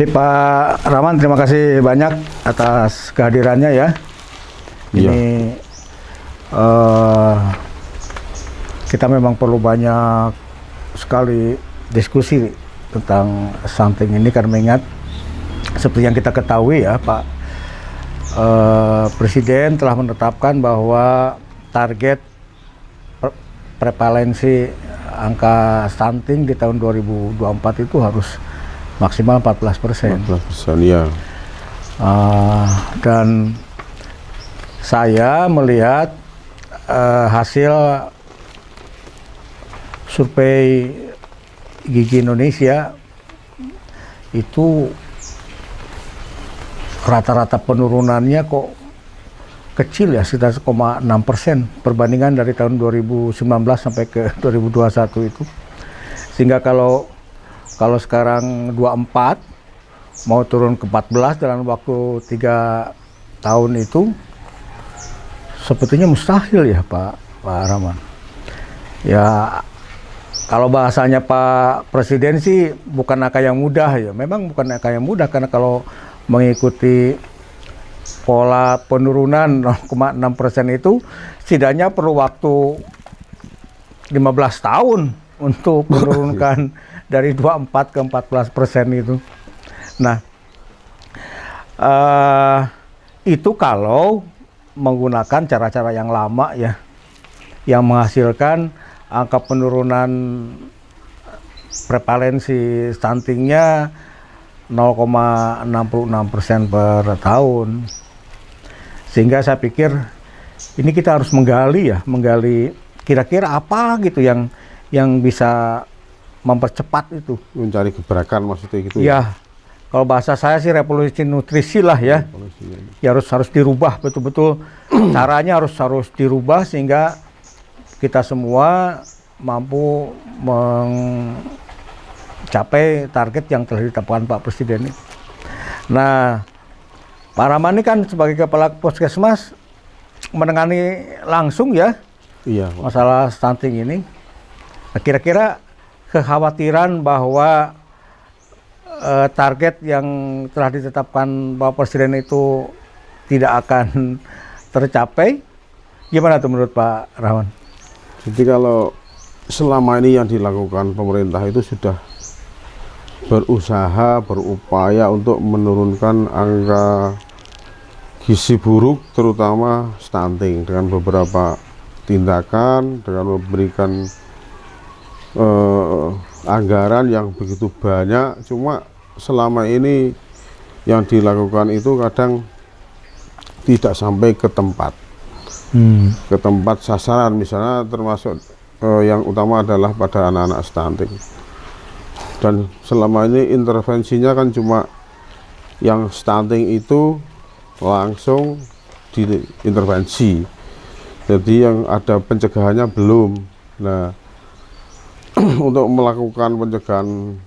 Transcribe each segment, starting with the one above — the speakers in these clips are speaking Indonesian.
Pak Rahman, terima kasih banyak atas kehadirannya ya. Iya. Ini kita memang perlu banyak sekali diskusi tentang stunting ini, karena mengingat seperti yang kita ketahui ya, Pak Presiden telah menetapkan bahwa target prevalensi angka stunting di tahun 2024 itu harus maksimal 14%. 14%, ya. Dan saya melihat hasil survei Gizi Indonesia itu rata-rata penurunannya kok kecil ya, sekitar 1,6% perbandingan dari tahun 2019 sampai ke 2021 itu. Sehingga kalau sekarang 24 mau turun ke 14 dalam waktu 3 tahun itu sepertinya mustahil ya Pak Rahman. Ya kalau bahasanya Pak Presiden sih bukan angka yang mudah ya. Memang bukan angka yang mudah, karena kalau mengikuti pola penurunan 0,6% itu setidaknya perlu waktu 15 tahun untuk menurunkan dari 24 ke 14% itu. Nah, itu kalau menggunakan cara-cara yang lama ya, yang menghasilkan angka penurunan prevalensi stuntingnya 0,66% per tahun. Sehingga saya pikir ini kita harus menggali kira-kira apa gitu yang bisa mempercepat itu. Mencari gebrakan maksudnya gitu ya. Kalau bahasa saya sih revolusi nutrisi lah ya. Ya harus dirubah betul-betul. Caranya harus dirubah sehingga kita semua mampu mencapai target yang telah ditetapkan Pak Presiden ini. Nah, Pak Rahman ini kan sebagai kepala Puskesmas menangani langsung ya, iya, masalah stunting ini. Nah, kira-kira kekhawatiran bahwa target yang telah ditetapkan Bapak Presiden itu tidak akan tercapai, gimana tuh menurut Pak Rahman? Jadi kalau selama ini yang dilakukan pemerintah itu sudah berupaya untuk menurunkan angka gizi buruk, terutama stunting, dengan beberapa tindakan, dengan memberikan anggaran yang begitu banyak. Cuma selama ini yang dilakukan itu kadang tidak sampai ke tempat sasaran, misalnya termasuk yang utama adalah pada anak-anak stunting. Dan selama ini intervensinya kan cuma yang stunting itu langsung diintervensi, jadi yang ada pencegahannya belum. Nah, untuk melakukan pencegahan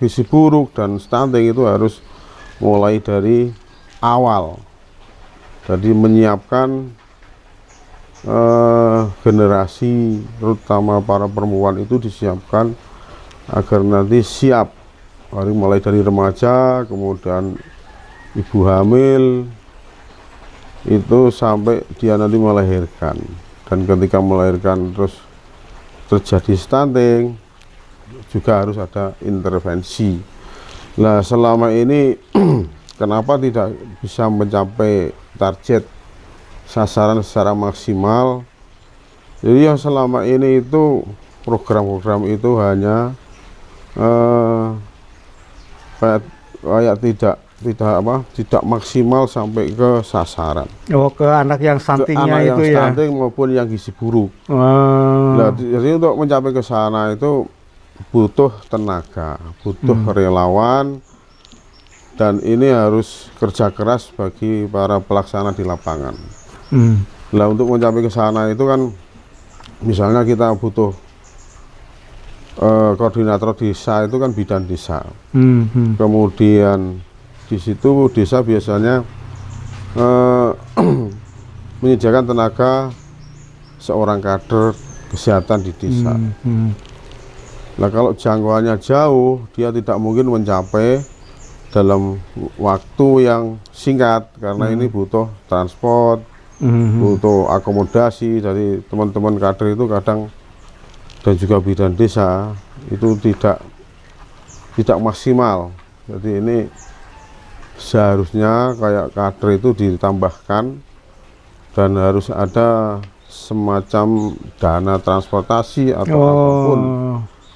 gizi buruk dan stunting itu harus mulai dari awal. Jadi menyiapkan generasi, terutama para perempuan itu disiapkan agar nanti siap, mulai dari remaja, kemudian ibu hamil, itu sampai dia nanti melahirkan. Dan ketika melahirkan terus terjadi stunting, juga harus ada intervensi. Nah, selama ini kenapa tidak bisa mencapai target sasaran secara maksimal? Jadi yang selama ini itu program-program itu hanya kayak tidak maksimal sampai ke sasaran. Oh, ke anak yang stuntingnya itu yang ya. Stunting maupun yang gizi buruk. Nah, jadi untuk mencapai ke sana itu butuh tenaga, butuh relawan, dan ini harus kerja keras bagi para pelaksana di lapangan. Nah, untuk mencapai ke sana itu kan misalnya kita butuh koordinator desa, itu kan bidan desa. Kemudian di situ desa biasanya menyediakan tenaga seorang kader kesehatan di desa. Nah, kalau jangkauannya jauh, dia tidak mungkin mencapai dalam waktu yang singkat karena ini butuh transport, butuh akomodasi dari teman-teman kader itu kadang, dan juga bidan desa itu tidak maksimal. Jadi ini seharusnya kayak kader itu ditambahkan dan harus ada semacam dana transportasi atau apapun,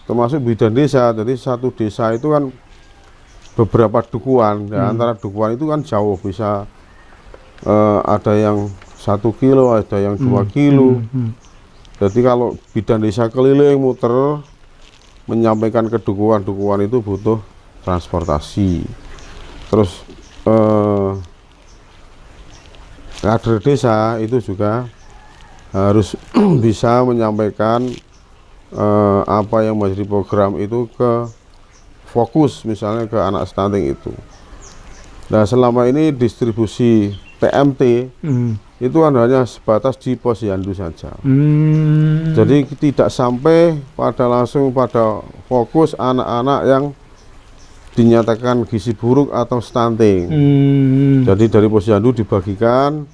termasuk bidan desa. Jadi satu desa itu kan beberapa dukuhan, antara dukuhan itu kan jauh, bisa ada yang 1 kilo, ada yang 2 kilo. Jadi kalau bidan desa keliling muter menyampaikan ke dukuhan-dukuhan itu butuh transportasi. Terus kader desa itu juga harus bisa menyampaikan apa yang menjadi program itu ke fokus, misalnya ke anak stunting itu. Nah, selama ini distribusi PMT itu kan hanya sebatas di posyandu saja. Jadi tidak sampai langsung pada fokus anak-anak yang dinyatakan gizi buruk atau stunting. Jadi dari posyandu dibagikan,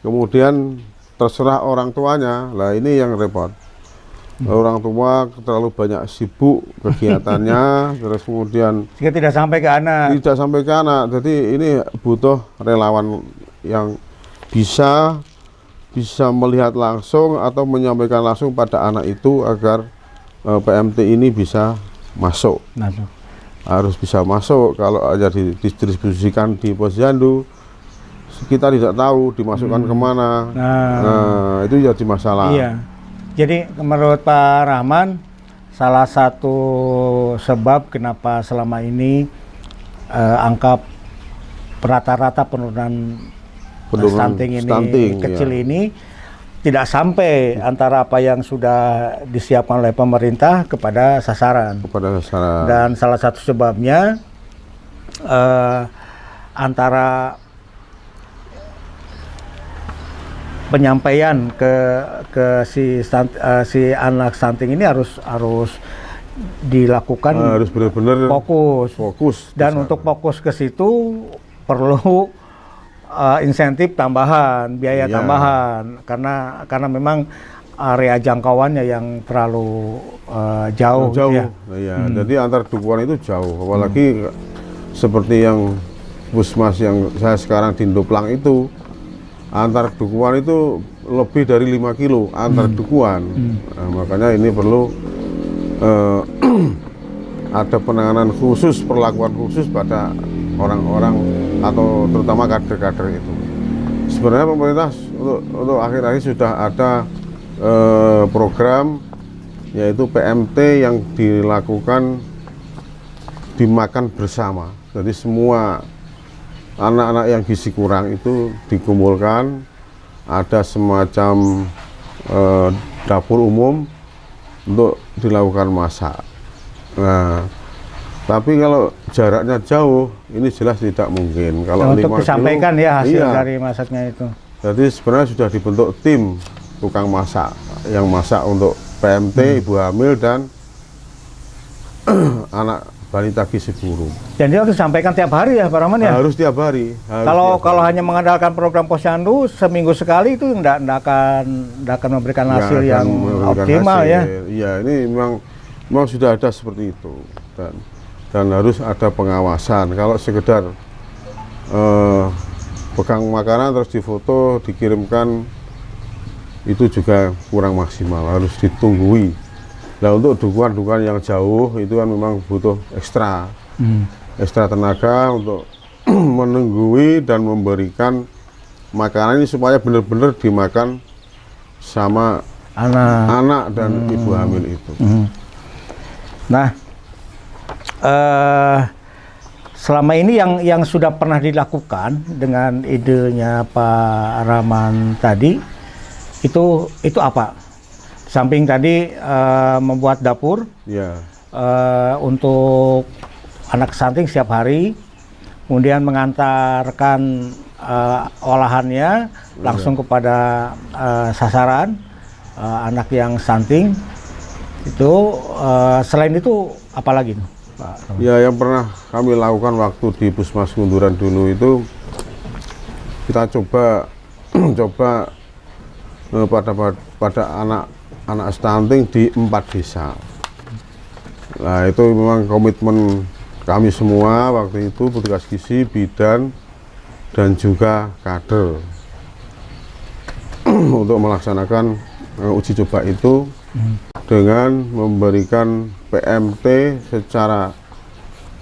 kemudian terserah orang tuanya. Lah ini yang repot. Orang tua terlalu banyak sibuk kegiatannya, terus kemudian tidak sampai ke anak. Tidak sampai ke anak. Jadi ini butuh relawan yang bisa melihat langsung atau menyampaikan langsung pada anak itu agar PMT ini bisa masuk. Harus bisa masuk. Kalau aja didistribusikan di posyandu, kita tidak tahu dimasukkan kemana. Nah, itu jadi masalah. Iya. Jadi menurut Pak Rahman, salah satu sebab kenapa selama ini angka rata-rata penurunan stunting ini kecil ini tidak sampai antara apa yang sudah disiapkan oleh pemerintah kepada sasaran. Dan salah satu sebabnya antara penyampaian ke si anak stunting ini harus dilakukan, harus benar-benar fokus. Dan untuk fokus ke situ perlu insentif tambahan, biaya tambahan, karena memang area jangkauannya yang terlalu jauh. Jadi antar dukuhan itu jauh, apalagi seperti yang puskesmas yang saya sekarang di Ndoplang itu, antar dukuhan itu lebih dari 5 kilo antar dukuhan. Nah, makanya ini perlu ada penanganan khusus, perlakuan khusus pada orang-orang atau terutama kader-kader itu. Sebenarnya pemerintah untuk akhir-akhir sudah ada program, yaitu PMT yang dilakukan dimakan bersama. Jadi semua anak-anak yang gizi kurang itu dikumpulkan, ada semacam dapur umum untuk dilakukan masak. Nah, tapi kalau jaraknya jauh, ini jelas tidak mungkin. Kalau untuk 5 disampaikan kilo, ya hasil dari masaknya itu. Jadi sebenarnya sudah dibentuk tim tukang masak yang masak untuk PMT, ibu hamil dan anak balita gizi buruk. Dan itu harus disampaikan tiap hari ya Pak Rahman ya? Harus tiap hari. Kalau hanya mengandalkan program posyandu seminggu sekali itu enggak akan memberikan hasil yang optimal ya. Iya, ini memang sudah ada seperti itu, dan harus ada pengawasan. Kalau sekedar pegang makanan terus difoto dikirimkan, itu juga kurang maksimal, harus ditunggui. Nah, untuk dukuhan-dukuhan yang jauh itu kan memang butuh ekstra tenaga untuk menunggui dan memberikan makanan ini supaya benar-benar dimakan sama anak dan ibu hamil itu. Nah, selama ini yang sudah pernah dilakukan dengan idenya Pak Rahman tadi itu apa? Samping tadi membuat dapur untuk anak stunting setiap hari, kemudian mengantarkan olahannya langsung kepada sasaran anak yang stunting. Itu selain itu apa lagi? Pak? Ya, yang pernah kami lakukan waktu di Puskesmas Ngunduran dulu itu kita coba pada anak stunting di 4 desa. Nah, itu memang komitmen kami semua waktu itu, petugas gizi, bidan, dan juga kader untuk melaksanakan uji coba itu dengan memberikan PMT secara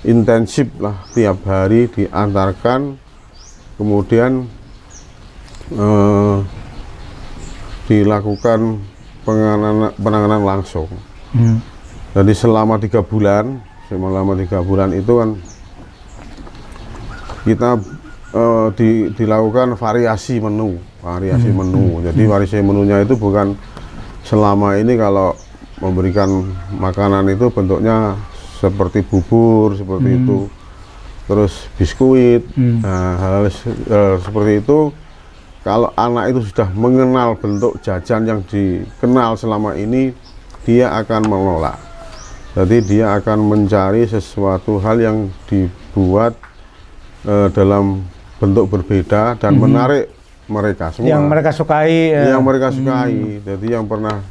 intensif lah, tiap hari diantarkan, kemudian dilakukan penanganan langsung. Jadi selama 3 bulan itu kan kita dilakukan variasi menu. Jadi variasi menunya itu bukan selama ini kalau memberikan makanan itu bentuknya seperti bubur seperti itu, terus biskuit, hal-hal seperti itu. Kalau anak itu sudah mengenal bentuk jajan yang dikenal selama ini, dia akan menolak. Jadi dia akan mencari sesuatu hal yang dibuat dalam bentuk berbeda dan menarik mereka semua. Yang mereka sukai. Yang mereka sukai. Jadi yang pernah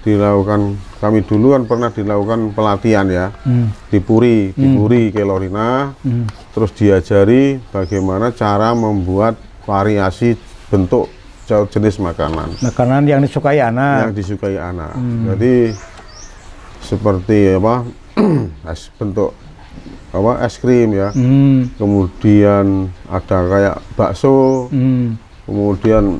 dilakukan, kami dulu kan pernah dilakukan pelatihan ya, di Puri Kelorina, terus diajari bagaimana cara membuat variasi bentuk jenis makanan yang disukai anak. Jadi seperti bentuk es krim ya, kemudian ada kayak bakso, kemudian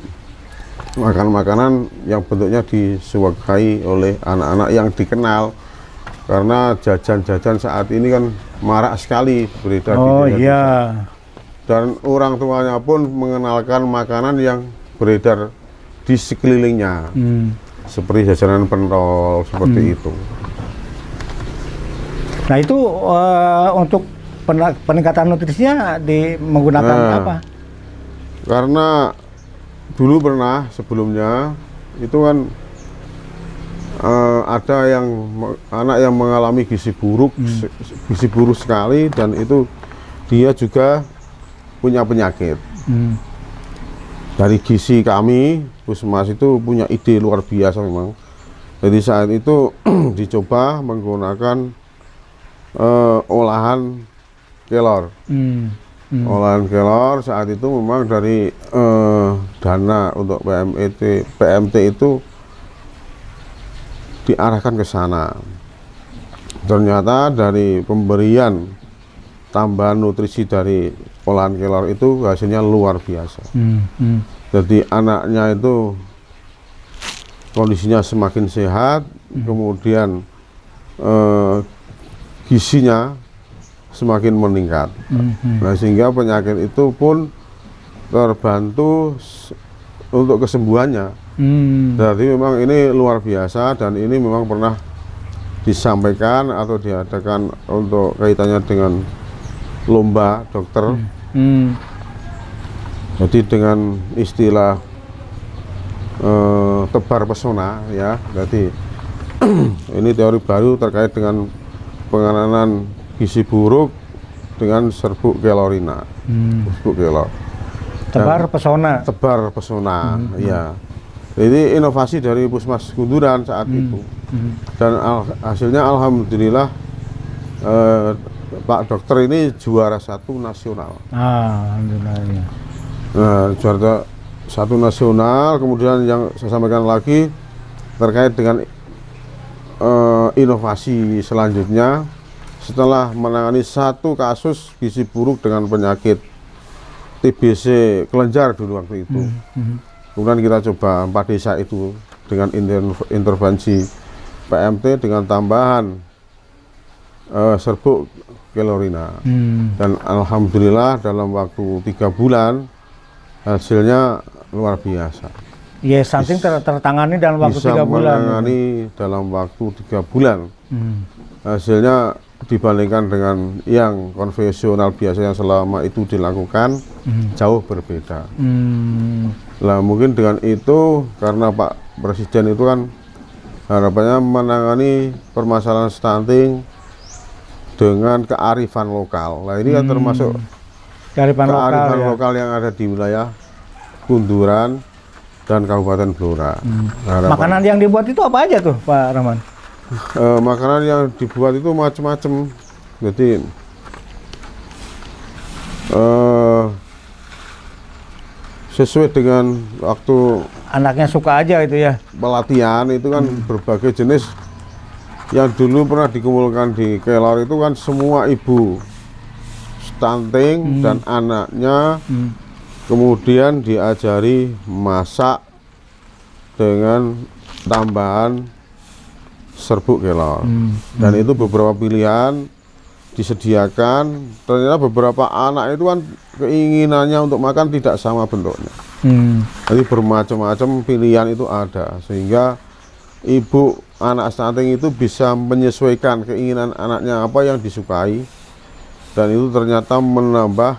makanan yang bentuknya disukai oleh anak-anak yang dikenal, karena jajan-jajan saat ini kan marak sekali beredar di media. Dan orang tuanya pun mengenalkan makanan yang beredar di sekelilingnya, seperti jajanan pentol seperti itu. Nah itu untuk peningkatan nutrisinya menggunakan apa? Karena dulu pernah sebelumnya itu kan ada anak yang mengalami gizi buruk sekali, dan itu dia juga punya penyakit. Dari gizi kami, Puskesmas itu punya ide luar biasa memang. Jadi saat itu dicoba menggunakan olahan kelor. Olahan kelor saat itu memang dari dana untuk PMT itu diarahkan ke sana. Ternyata dari pemberian tambahan nutrisi dari olahan kelor itu hasilnya luar biasa. Jadi anaknya itu kondisinya semakin sehat, kemudian gizinya semakin meningkat. Nah, sehingga penyakit itu pun terbantu untuk kesembuhannya. Jadi memang ini luar biasa, dan ini memang pernah disampaikan atau diadakan untuk kaitannya dengan lomba dokter. Jadi dengan istilah tebar pesona ya. Jadi ini teori baru terkait dengan penanganan gizi buruk dengan serbuk kelorina. Serbuk kelor. Tebar pesona. Ya. Jadi inovasi dari Puskesmas Ngunduran saat itu. Dan hasilnya alhamdulillah Pak Dokter ini juara 1 nasional. Alhamdulillah ya. Nah, juara 1 nasional. Kemudian yang saya sampaikan lagi terkait dengan inovasi selanjutnya, setelah menangani 1 kasus gizi buruk dengan penyakit TBC kelenjar dulu waktu itu. Kemudian kita coba 4 desa itu dengan intervensi PMT dengan tambahan serbuk kelorina. Dan alhamdulillah dalam waktu 3 bulan hasilnya luar biasa. Ya, stunting tertangani dalam waktu 3 bulan. Bisa menangani dalam waktu 3 bulan. Hasilnya dibandingkan dengan yang konvensional biasa yang selama itu dilakukan jauh berbeda. Lah mungkin dengan itu, karena Pak Presiden itu kan harapannya menangani permasalahan stunting dengan kearifan lokal. Nah ini kan termasuk kearifan kearifan lokal, lokal yang ada di wilayah Kunduran dan Kabupaten Blora. Makanan yang dibuat itu apa aja tuh Pak Rahman? Makanan yang dibuat itu macam-macam. Jadi sesuai dengan waktu Anaknya suka aja itu ya. pelatihan itu kan berbagai jenis. Yang dulu pernah dikumpulkan di Kelor itu kan semua ibu stunting dan anaknya kemudian diajari masak dengan tambahan serbuk kelor. Dan itu beberapa pilihan disediakan. Ternyata beberapa anak itu kan keinginannya untuk makan tidak sama bentuknya. Jadi bermacam-macam pilihan itu ada, sehingga ibu anak stunting itu bisa menyesuaikan keinginan anaknya apa yang disukai, dan itu ternyata menambah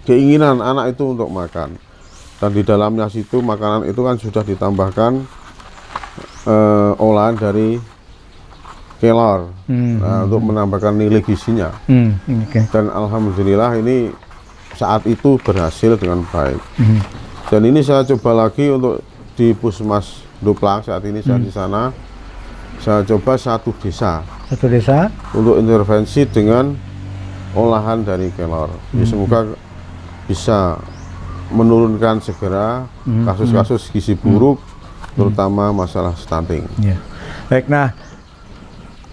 keinginan anak itu untuk makan. Dan di dalamnya situ makanan itu kan sudah ditambahkan olahan dari kelor, untuk menambahkan nilai gizinya. Dan alhamdulillah ini saat itu berhasil dengan baik. Dan ini saya coba lagi untuk di Puskesmas Duplang. Saat ini saya di sana, saya coba satu desa untuk intervensi dengan olahan dari kelor. Jadi semoga bisa menurunkan segera kasus-kasus gizi buruk, terutama masalah stunting. Baik, nah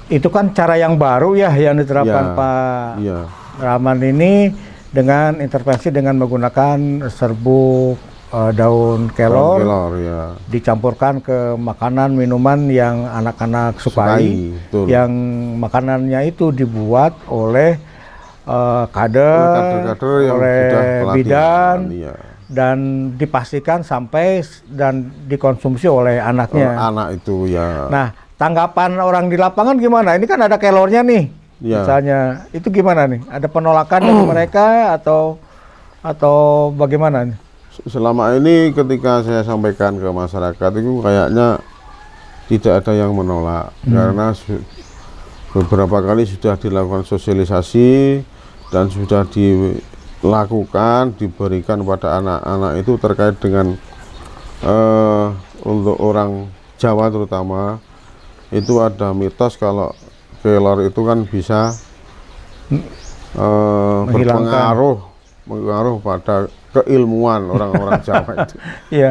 itu kan cara yang baru ya yang diterapkan Pak Rahman ini, dengan intervensi dengan menggunakan serbuk daun kelor, dicampurkan ke makanan minuman yang anak-anak sukai, yang makanannya itu dibuat oleh kader yang oleh bidan, dan dipastikan sampai dan dikonsumsi oleh anaknya. Anak itu ya. Nah, tanggapan orang di lapangan gimana? Ini kan ada kelornya nih, misalnya, itu gimana nih? Ada penolakan dari mereka atau bagaimana nih? Selama ini ketika saya sampaikan ke masyarakat itu kayaknya tidak ada yang menolak, karena beberapa kali sudah dilakukan sosialisasi dan sudah dilakukan, diberikan pada anak-anak itu terkait dengan untuk orang Jawa terutama. Itu ada mitos kalau kelor itu kan bisa berpengaruh pada keilmuan orang-orang Jawa itu.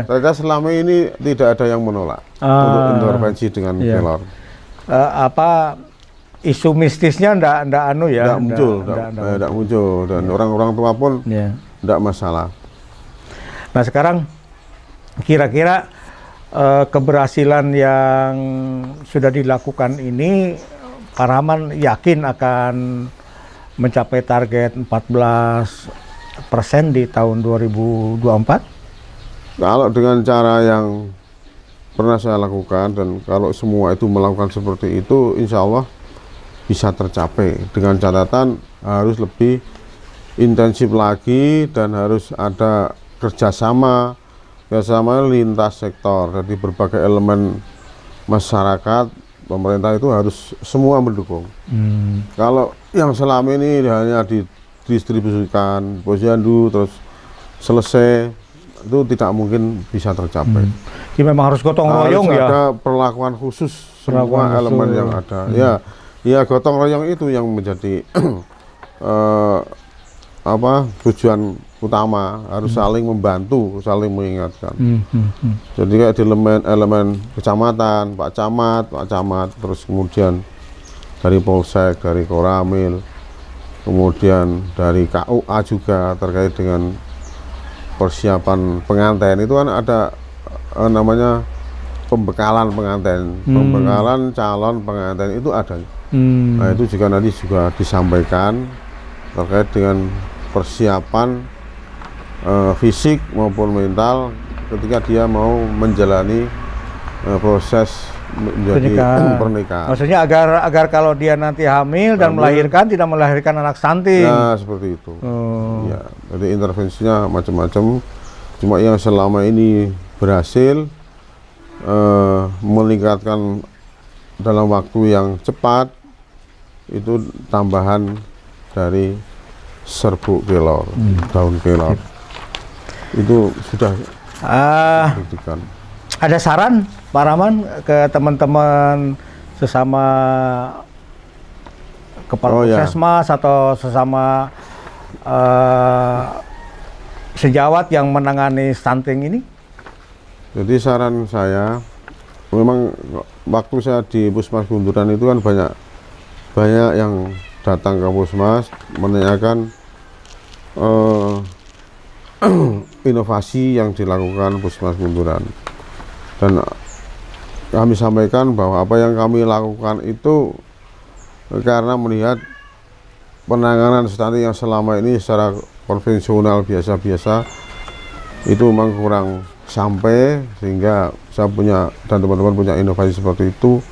Ternyata selama ini tidak ada yang menolak untuk intervensi dengan kelor. Isu mistisnya ndak muncul, dan orang-orang tua pun ndak masalah. Nah sekarang kira-kira keberhasilan yang sudah dilakukan ini, Pak Rahman yakin akan mencapai target 14% di tahun 2024? Kalau dengan cara yang pernah saya lakukan, dan kalau semua itu melakukan seperti itu, insya Allah bisa tercapai. Dengan catatan harus lebih intensif lagi dan harus ada kerjasama lintas sektor. Jadi berbagai elemen masyarakat, pemerintah itu harus semua mendukung. Kalau yang selama ini hanya didistribusikan posyandu terus selesai, itu tidak mungkin bisa tercapai. Jadi memang harus gotong royong ya. Ada perlakuan khusus semua elemen yang ada. Ya gotong royong itu yang menjadi tujuan utama, harus saling membantu, saling mengingatkan. Jadi kayak di elemen kecamatan, Pak Camat, terus kemudian dari Polsek, dari Koramil, kemudian dari KUA juga terkait dengan persiapan pengantin. Itu kan ada namanya pembekalan pengantin, pembekalan calon pengantin itu ada. Nah itu juga nanti juga disampaikan terkait dengan persiapan fisik maupun mental ketika dia mau menjalani proses menjadi pernikahan. Maksudnya agar kalau dia nanti hamil dan melahirkan, tidak melahirkan anak stunting. Ya seperti itu. Ya, jadi intervensinya macam-macam. Cuma yang selama ini berhasil meningkatkan dalam waktu yang cepat itu tambahan dari serbuk kelor, daun kelor. Itu sudah dibuktikan. Ada saran Pak Rahman ke teman-teman sesama kepala puskesmas atau sesama sejawat yang menangani stunting ini? Jadi saran saya, memang waktu saya di Puskesmas Gunturan itu kan banyak yang datang ke Puskesmas menanyakan inovasi yang dilakukan Puskesmas Gunturan, dan kami sampaikan bahwa apa yang kami lakukan itu karena melihat penanganan stunting yang selama ini secara konvensional biasa-biasa itu memang kurang sampai, sehingga saya punya dan teman-teman punya inovasi seperti itu,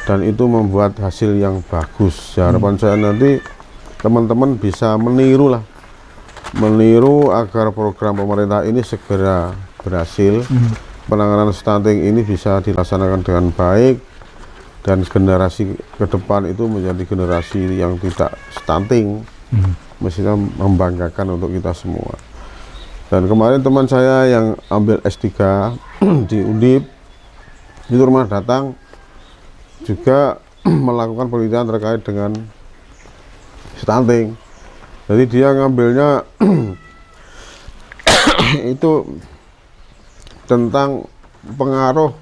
dan itu membuat hasil yang bagus. Harapan saya nanti teman-teman bisa meniru agar program pemerintah ini segera berhasil, penanganan stunting ini bisa dilaksanakan dengan baik, dan generasi ke depan itu menjadi generasi yang tidak stunting, mestinya membanggakan untuk kita semua. Dan kemarin teman saya yang ambil S3 di Undip itu rumah datang juga melakukan penelitian terkait dengan stunting. Jadi dia ngambilnya itu tentang pengaruh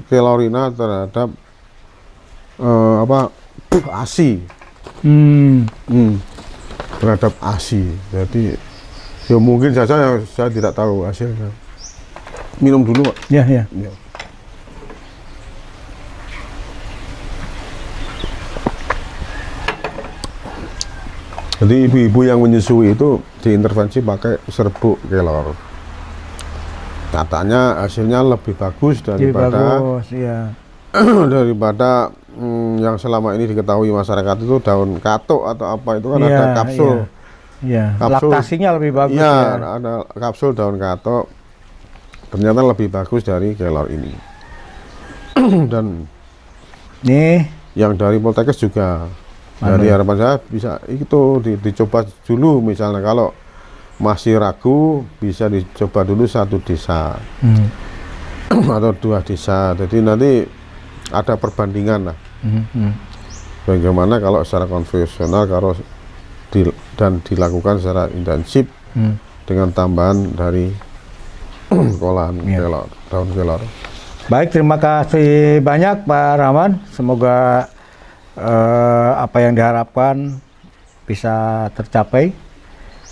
kelorina terhadap ASI, terhadap ASI. Jadi ya mungkin saja saya tidak tahu hasilnya. Minum dulu, Pak. Ya. Jadi ibu-ibu yang menyusui itu diintervensi pakai serbuk kelor. Katanya hasilnya lebih bagus daripada daripada yang selama ini diketahui masyarakat itu daun katuk atau apa itu kan ada kapsul. Kapsul laktasinya lebih bagus. Ada kapsul daun katuk. Ternyata lebih bagus dari kelor ini. Dan nih yang dari Poltekkes juga. Dari harapan saya bisa itu dicoba dulu, misalnya kalau masih ragu bisa dicoba dulu 1 desa atau 2 desa. Jadi nanti ada perbandingan lah. Bagaimana kalau secara konvensional dan dilakukan secara intensif dengan tambahan dari olahan kelor, daun kelor. Baik, terima kasih banyak Pak Rahman. Semoga apa yang diharapkan bisa tercapai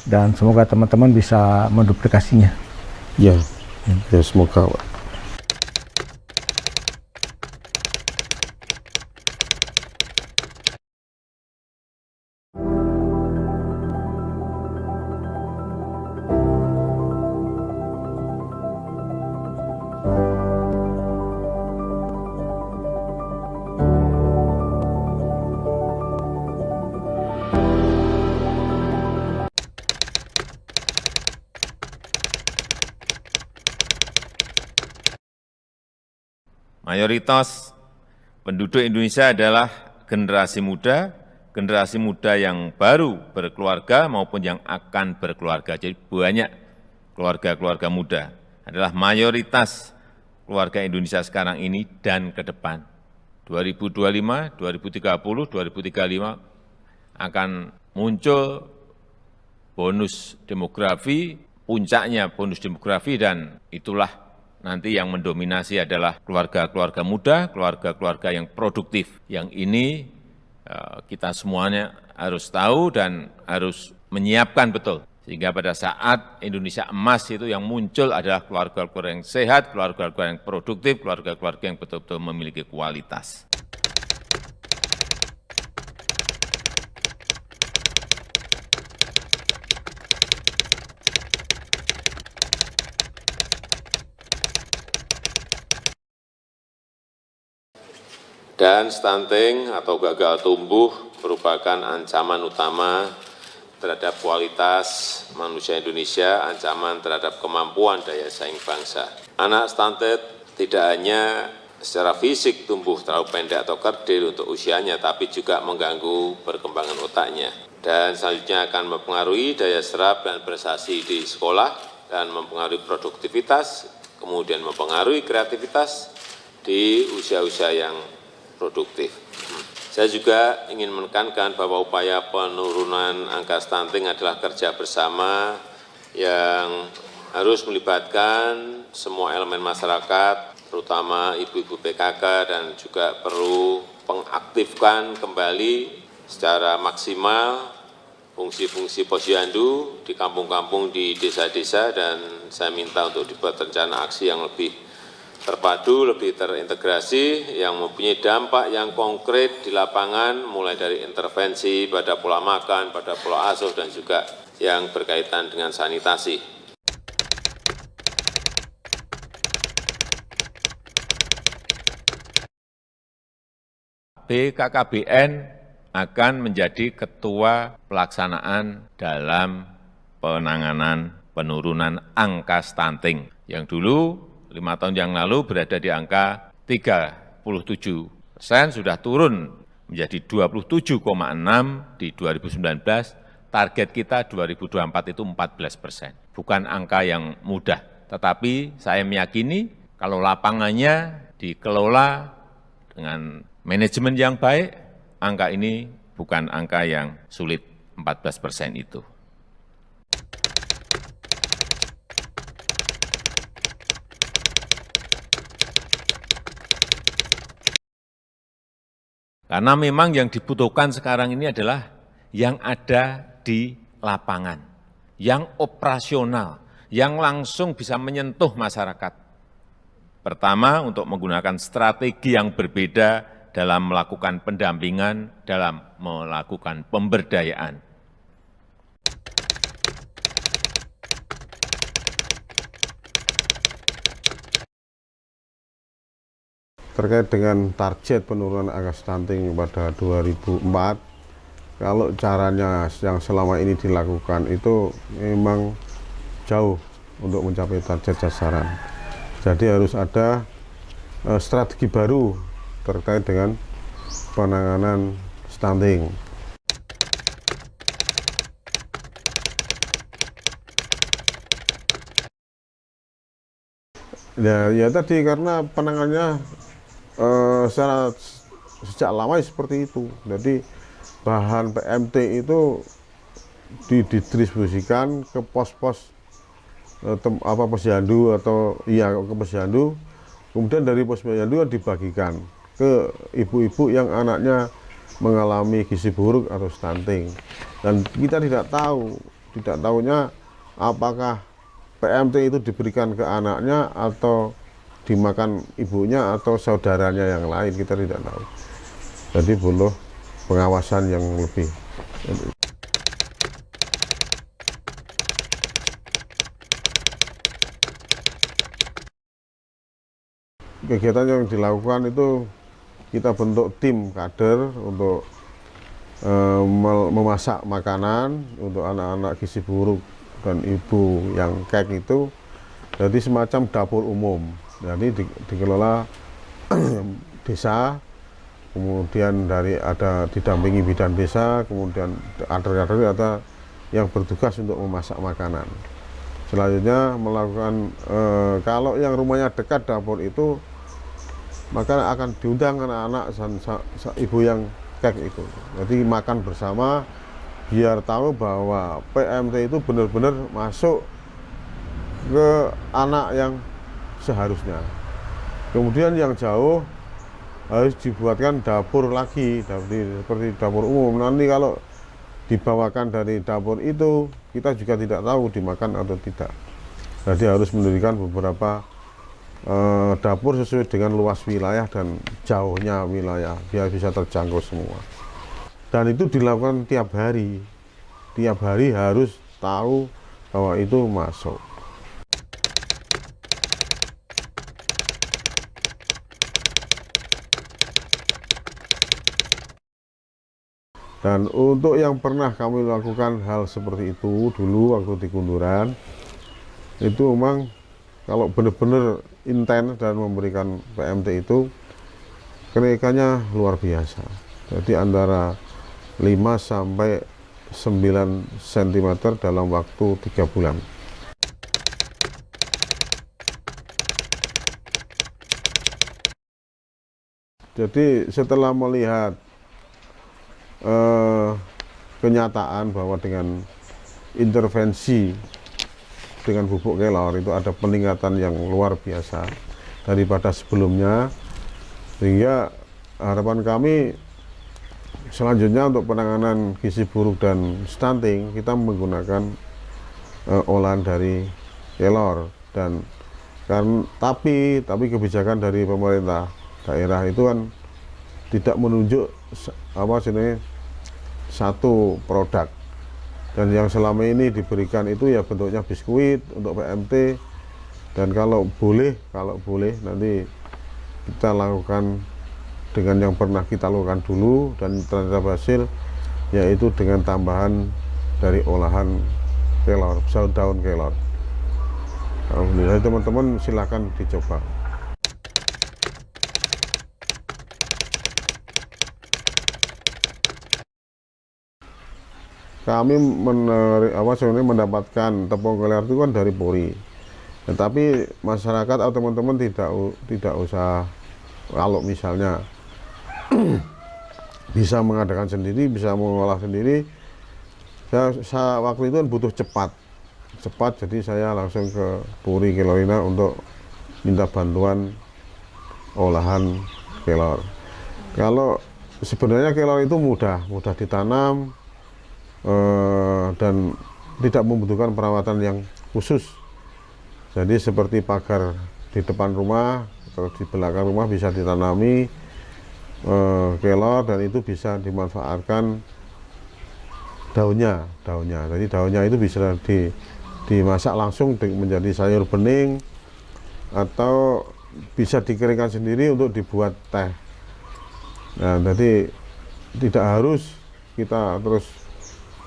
dan semoga teman-teman bisa menduplikasinya. Ya semoga, Pak. Mayoritas penduduk Indonesia adalah generasi muda yang baru berkeluarga maupun yang akan berkeluarga. Jadi banyak keluarga-keluarga muda adalah mayoritas keluarga Indonesia sekarang ini dan ke depan. 2025, 2030, 2035 akan muncul bonus demografi, puncaknya bonus demografi, dan itulah nanti yang mendominasi adalah keluarga-keluarga muda, keluarga-keluarga yang produktif. Yang ini kita semuanya harus tahu dan harus menyiapkan betul. Sehingga pada saat Indonesia emas itu yang muncul adalah keluarga-keluarga yang sehat, keluarga-keluarga yang produktif, keluarga-keluarga yang betul-betul memiliki kualitas. Dan stunting atau gagal tumbuh merupakan ancaman utama terhadap kualitas manusia Indonesia, ancaman terhadap kemampuan daya saing bangsa. Anak stunted tidak hanya secara fisik tumbuh terlalu pendek atau kerdil untuk usianya, tapi juga mengganggu perkembangan otaknya. Dan selanjutnya akan mempengaruhi daya serap dan prestasi di sekolah, dan mempengaruhi produktivitas, kemudian mempengaruhi kreativitas di usia-usia yang produktif. Saya juga ingin menekankan bahwa upaya penurunan angka stunting adalah kerja bersama yang harus melibatkan semua elemen masyarakat, terutama ibu-ibu PKK, dan juga perlu mengaktifkan kembali secara maksimal fungsi-fungsi posyandu di kampung-kampung, di desa-desa, dan saya minta untuk dibuat rencana aksi yang lebih terpadu, lebih terintegrasi, yang mempunyai dampak yang konkret di lapangan, mulai dari intervensi pada pola makan, pada pola asuh, dan juga yang berkaitan dengan sanitasi. BKKBN akan menjadi ketua pelaksanaan dalam penanganan penurunan angka stunting. Yang dulu 5 tahun yang lalu berada di angka 37%, sudah turun menjadi 27,6 di 2019. Target kita 2024 itu 14%. Bukan angka yang mudah, tetapi saya meyakini kalau lapangannya dikelola dengan manajemen yang baik, angka ini bukan angka yang sulit, 14% itu. Karena memang yang dibutuhkan sekarang ini adalah yang ada di lapangan, yang operasional, yang langsung bisa menyentuh masyarakat. Pertama, untuk menggunakan strategi yang berbeda dalam melakukan pendampingan, dalam melakukan pemberdayaan. Terkait dengan target penurunan angka stunting pada 2004, kalau caranya yang selama ini dilakukan itu memang jauh untuk mencapai target sasaran. Jadi harus ada strategi baru terkait dengan penanganan stunting. Ya tadi karena penanganannya secara sejak lama seperti itu. Jadi bahan PMT itu didistribusikan ke pos-pos posyandu atau ke posyandu, kemudian dari posyandu dibagikan ke ibu-ibu yang anaknya mengalami gizi buruk atau stunting. Dan kita tidak tahunya apakah PMT itu diberikan ke anaknya atau dimakan ibunya atau saudaranya yang lain, kita tidak tahu. Jadi perlu pengawasan yang lebih. Kegiatan yang dilakukan itu kita bentuk tim kader untuk memasak makanan untuk anak-anak gizi buruk dan ibu yang kek itu. Jadi semacam dapur umum. Jadi dikelola desa, kemudian ada didampingi bidan desa, kemudian kader-kader ada yang bertugas untuk memasak makanan. Selanjutnya melakukan kalau yang rumahnya dekat dapur itu, maka akan diundang anak-anak ibu yang kek itu. Jadi makan bersama biar tahu bahwa PMT itu benar-benar masuk ke anak yang seharusnya. Kemudian yang jauh harus dibuatkan dapur lagi, seperti dapur umum. Nanti kalau dibawakan dari dapur itu, kita juga tidak tahu dimakan atau tidak. Jadi harus mendirikan beberapa dapur sesuai dengan luas wilayah dan jauhnya wilayah, biar bisa terjangkau semua. Dan itu dilakukan tiap hari. Tiap hari harus tahu bahwa itu masuk. Dan untuk yang pernah kami lakukan hal seperti itu dulu waktu di Kunduran, itu memang kalau benar-benar intens dan memberikan PMT itu kenaikannya luar biasa. Jadi antara 5 sampai 9 cm dalam waktu 3 bulan. Jadi setelah melihat kenyataan bahwa dengan intervensi dengan pupuk kelor itu ada peningkatan yang luar biasa daripada sebelumnya, sehingga harapan kami selanjutnya untuk penanganan gizi buruk dan stunting kita menggunakan olahan dari kelor. Dan tapi kebijakan dari pemerintah daerah itu kan tidak menunjuk satu produk, dan yang selama ini diberikan itu ya bentuknya biskuit untuk PMT. Dan kalau boleh nanti kita lakukan dengan yang pernah kita lakukan dulu dan ternyata berhasil, yaitu dengan tambahan dari olahan kelor, daun kelor. Alhamdulillah, teman-teman silakan dicoba. Kami mendapatkan tepung kelor itu kan dari Puri. Tetapi masyarakat atau teman-teman tidak usah, kalau misalnya bisa mengadakan sendiri, bisa mengolah sendiri. Saya waktu itu kan butuh cepat, jadi saya langsung ke Puri Kelorina untuk minta bantuan olahan kelor. Kalau sebenarnya kelor itu mudah ditanam dan tidak membutuhkan perawatan yang khusus. Jadi seperti pagar di depan rumah atau di belakang rumah bisa ditanami kelor, dan itu bisa dimanfaatkan daunnya. Jadi daunnya itu bisa dimasak langsung menjadi sayur bening, atau bisa dikeringkan sendiri untuk dibuat teh. Nah, jadi tidak harus kita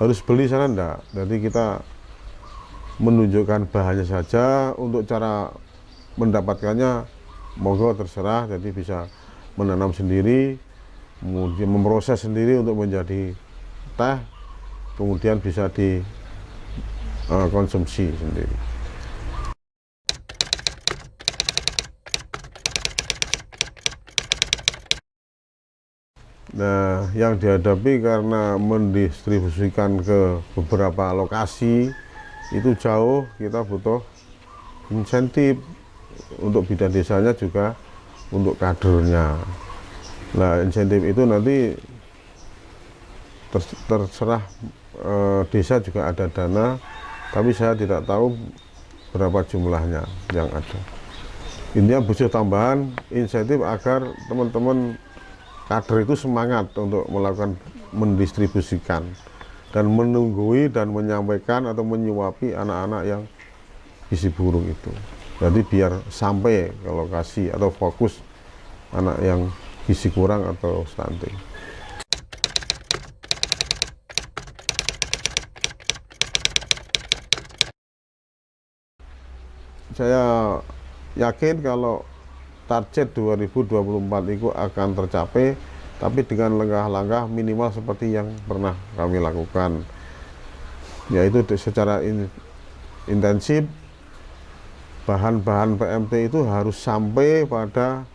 harus beli sana, enggak. Jadi kita menunjukkan bahannya saja. Untuk cara mendapatkannya monggo terserah. Jadi bisa menanam sendiri, kemudian memproses sendiri untuk menjadi teh, kemudian bisa dikonsumsi sendiri. Nah, yang dihadapi karena mendistribusikan ke beberapa lokasi itu jauh, kita butuh insentif untuk bidan desanya, juga untuk kadernya. Nah, insentif itu nanti terserah desa juga ada dana, tapi saya tidak tahu berapa jumlahnya yang ada. Intinya butuh tambahan insentif agar teman-teman kader itu semangat untuk melakukan mendistribusikan dan menunggui dan menyampaikan atau menyuapi anak-anak yang gizi buruk itu. Jadi biar sampai ke lokasi atau fokus anak yang gizi kurang atau stunting. Saya yakin kalau target 2024 itu akan tercapai, tapi dengan langkah-langkah minimal seperti yang pernah kami lakukan, yaitu secara intensif bahan-bahan PMT itu harus sampai pada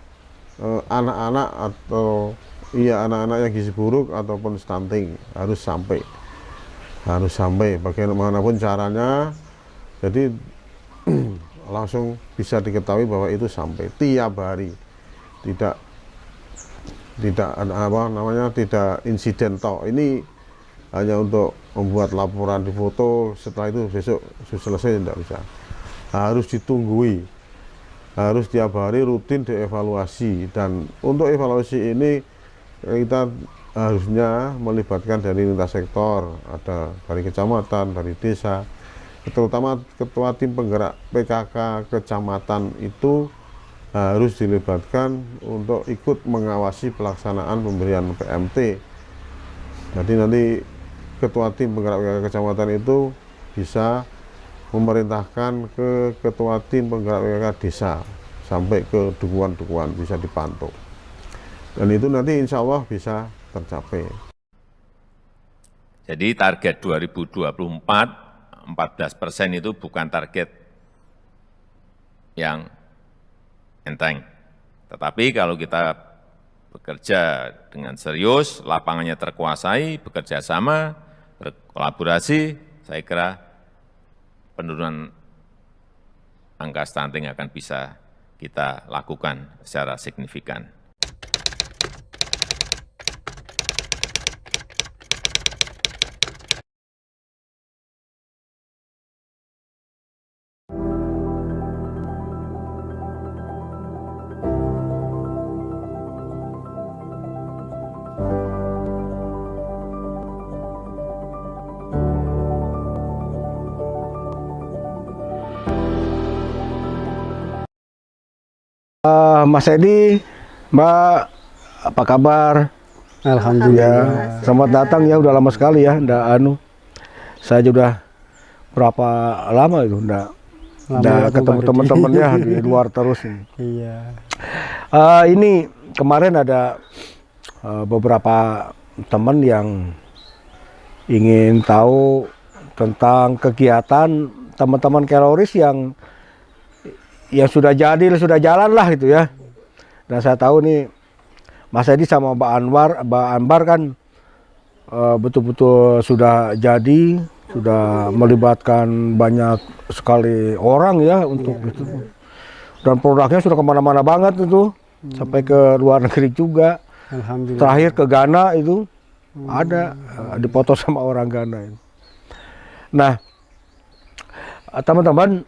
anak-anak atau anak-anak yang gizi buruk ataupun stunting, harus sampai bagaimanapun caranya. Jadi langsung bisa diketahui bahwa itu sampai tiap hari, tidak tidak insiden toh. Ini hanya untuk membuat laporan di foto, setelah itu besok selesai, tidak bisa. Harus ditunggui, harus tiap hari rutin dievaluasi. Dan untuk evaluasi ini kita harusnya melibatkan dari lintas sektor, ada dari kecamatan, dari desa, terutama ketua tim penggerak PKK kecamatan itu harus dilibatkan untuk ikut mengawasi pelaksanaan pemberian PMT. Jadi nanti ketua tim penggerak PKK kecamatan itu bisa memerintahkan ke ketua tim penggerak PKK desa sampai ke dukuhan-dukuhan bisa dipantau. Dan itu nanti insya Allah bisa tercapai. Jadi target 2024, 14% itu bukan target yang enteng. Tetapi kalau kita bekerja dengan serius, lapangannya terkuasai, bekerja sama, berkolaborasi, saya kira penurunan angka stunting akan bisa kita lakukan secara signifikan. Mas Edi, Mbak, apa kabar? Alhamdulillah. Selamat datang ya, udah lama sekali ya, saya sudah berapa lama itu, ndak ketemu teman-teman ya di luar terus ini. Iya. Ini kemarin ada beberapa teman yang ingin tahu tentang kegiatan teman-teman Keloris yang sudah jalan lah gitu ya. Dan saya tahu nih Mas Edi sama Mbak Anbar kan betul-betul sudah jadi, sudah melibatkan banyak sekali orang ya untuk itu. Dan produknya sudah kemana-mana banget itu, sampai ke luar negeri juga. Alhamdulillah. Terakhir ke Ghana itu ada dipoto sama orang Ghana itu. Nah, teman-teman,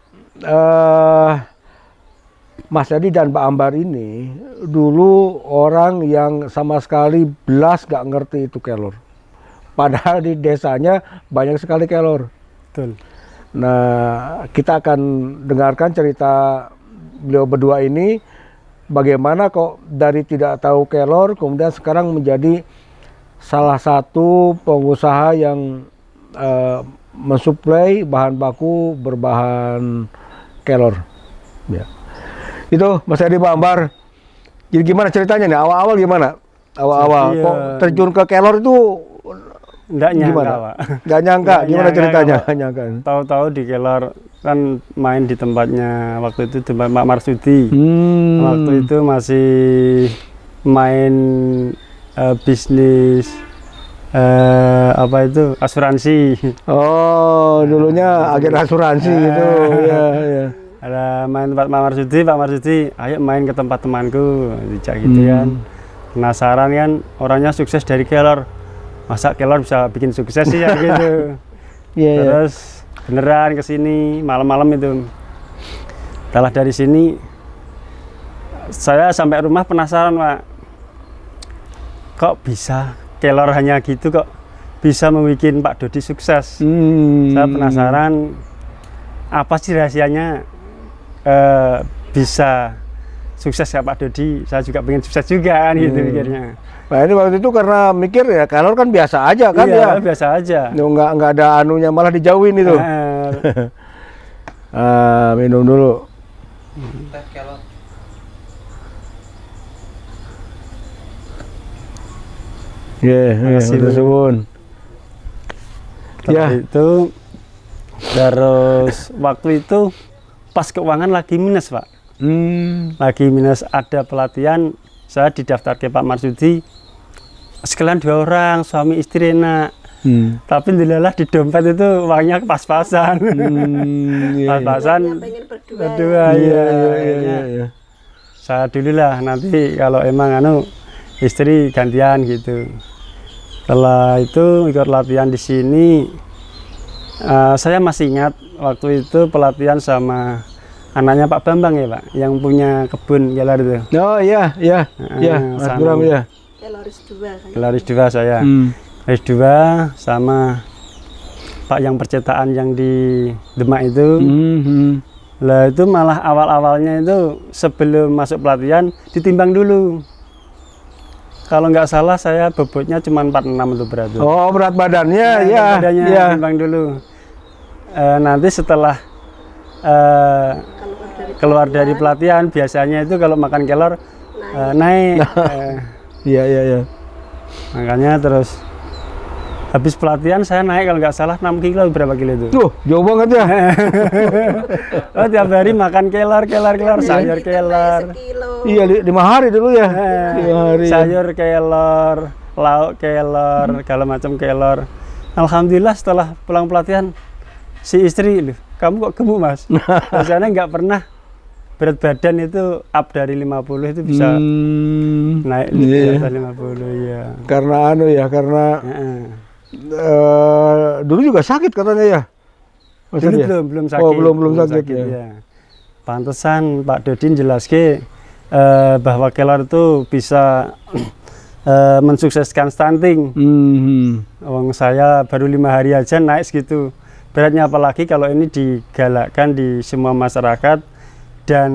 Mas Edi dan Mbak Ambar ini dulu orang yang sama sekali belas gak ngerti itu kelor. Padahal di desanya banyak sekali kelor. Betul. Nah, kita akan dengarkan cerita beliau berdua ini, bagaimana kok dari tidak tahu kelor kemudian sekarang menjadi salah satu pengusaha yang mensuplai bahan baku berbahan kelor. Ya. Itu Mas Edi, Mbak Ambar. Jadi gimana ceritanya nih? Awal-awal gimana? Awal-awal kok terjun ke kelor itu Nggak nyangka, gimana? Pak. Nggak nyangka. Gimana ceritanya? Nggak nyangka. Tahu-tahu di Kelor kan main di tempatnya waktu itu tempat Pak Marsudi. Waktu itu masih main bisnis apa itu asuransi. Oh, dulunya agen asuransi itu. Ya, ya. Ada main tempat Pak Marsudi, ayo main ke tempat temanku, dijak gitu kan. Penasaran kan, orangnya sukses dari Kelor. Masa Kelor bisa bikin sukses sih ya gitu. Terus beneran ke sini malam-malam itu. Setelah dari sini saya sampai rumah penasaran, Pak. Kok bisa Kelor hanya gitu kok bisa membuat Pak Dodi sukses? Saya penasaran apa sih rahasianya bisa sukses ya Pak Dodi. Saya juga pengen sukses juga kan gitu mikirnya. Nah ini waktu itu karena mikir ya Kelor kan biasa aja kan ya. Biasa aja. Nggak ada anunya, malah dijauhin itu. Minum dulu. Suwun. Ya. Itu terus waktu itu pas keuangan lagi minus, Pak. Lagi minus, ada pelatihan, saya didaftar ke Pak Marsudi. Sekalian 2 orang, suami istri enak. Tapi alhamdulillah di dompet itu uangnya pas-pasan. Pas-pasan. Berdua. Iya. Saya dulu lah, nanti kalau emang istri gantian gitu. Setelah itu ikut latihan di sini. Saya masih ingat waktu itu pelatihan sama anaknya Pak Bambang ya Pak, yang punya kebun kelor itu. Oh iya, Mas Bram ya. Keloris 2 saya. Keloris 2 sama Pak yang percetakan yang di Demak itu. Lah itu malah awal-awalnya itu sebelum masuk pelatihan ditimbang dulu. Kalau nggak salah saya bobotnya cuma 46 itu berat. Oh berat badannya, badannya timbang dulu. Nanti setelah keluar dari pelatihan biasanya itu kalau makan kelor naik. Iya, iya, iya. Makanya terus habis pelatihan saya naik kalau nggak salah 6 kilo, berapa kilo itu? Jauh banget ya. Oh, tiap hari makan kelor, sayur kelor. Iya, 5 hari dulu ya. 5 hari. Sayur kelor, lauk kelor, segala macam kelor. Alhamdulillah setelah pulang pelatihan si istri, "Loh, kamu kok gemuk, Mas?" Biasanya nggak pernah berat badan itu up dari 50 itu bisa naik di atas 50 ya. Karena karena dulu juga sakit katanya ya. Dulu belum sakit. Oh, belum sakit ya. Pantesan Pak Dodin jelaskan bahwa kelor itu bisa mensukseskan stunting. Wong saya baru 5 hari aja naik segitu. Beratnya apalagi kalau ini digalakkan di semua masyarakat dan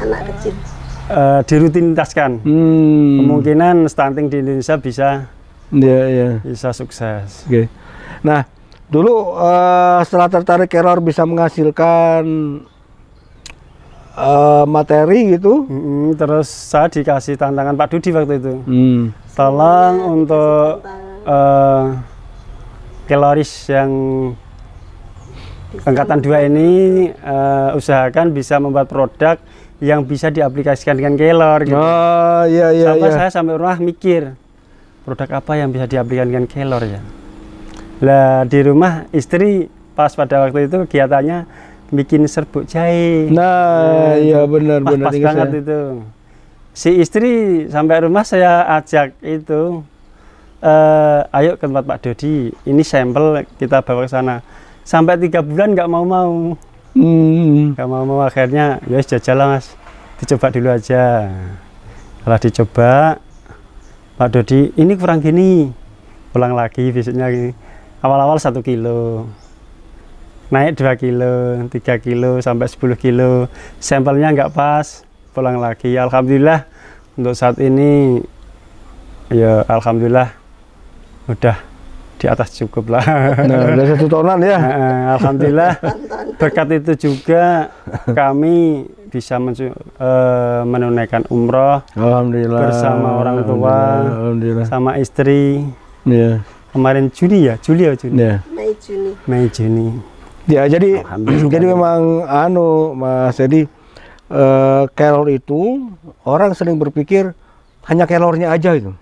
anak kecil dirutinitaskan. Kemungkinan stunting di Indonesia bisa sukses. Oke. Nah, dulu setelah tertarik kelor bisa menghasilkan materi gitu. Terus saya dikasih tantangan Pak Dudi waktu itu. Tolong untuk keloris yang angkatan 2 ini usahakan bisa membuat produk yang bisa diaplikasikan dengan kelor gitu. Saya sampai rumah mikir produk apa yang bisa diaplikasikan dengan kelor ya. Lah di rumah istri pas pada waktu itu kegiatannya bikin serbuk jahe. Nah, iya benar pas banget itu. Si istri sampai rumah saya ajak itu ayo ke tempat Pak Dodi, ini sampel kita bawa ke sana. Sampai 3 bulan nggak mau. Nggak mau, akhirnya ya jajal lah Mas, dicoba dulu aja. Setelah dicoba, Pak Dodi ini kurang gini, pulang lagi besoknya gini. Awal-awal 1 kilo, naik 2 kilo, 3 kilo, sampai 10 kilo. Sampelnya nggak pas, pulang lagi. Alhamdulillah untuk saat ini ya alhamdulillah udah di atas cukup lah. Nah, udah 1 tonan ya. Alhamdulillah berkat itu juga kami bisa menunaikan umroh. Alhamdulillah. Bersama orang tua, alhamdulillah. Sama istri. Iya. Kemarin Juni. Iya. Mei Juni. Ya, jadi memang Mas Edi, kelor itu orang sering berpikir hanya kelornya aja itu.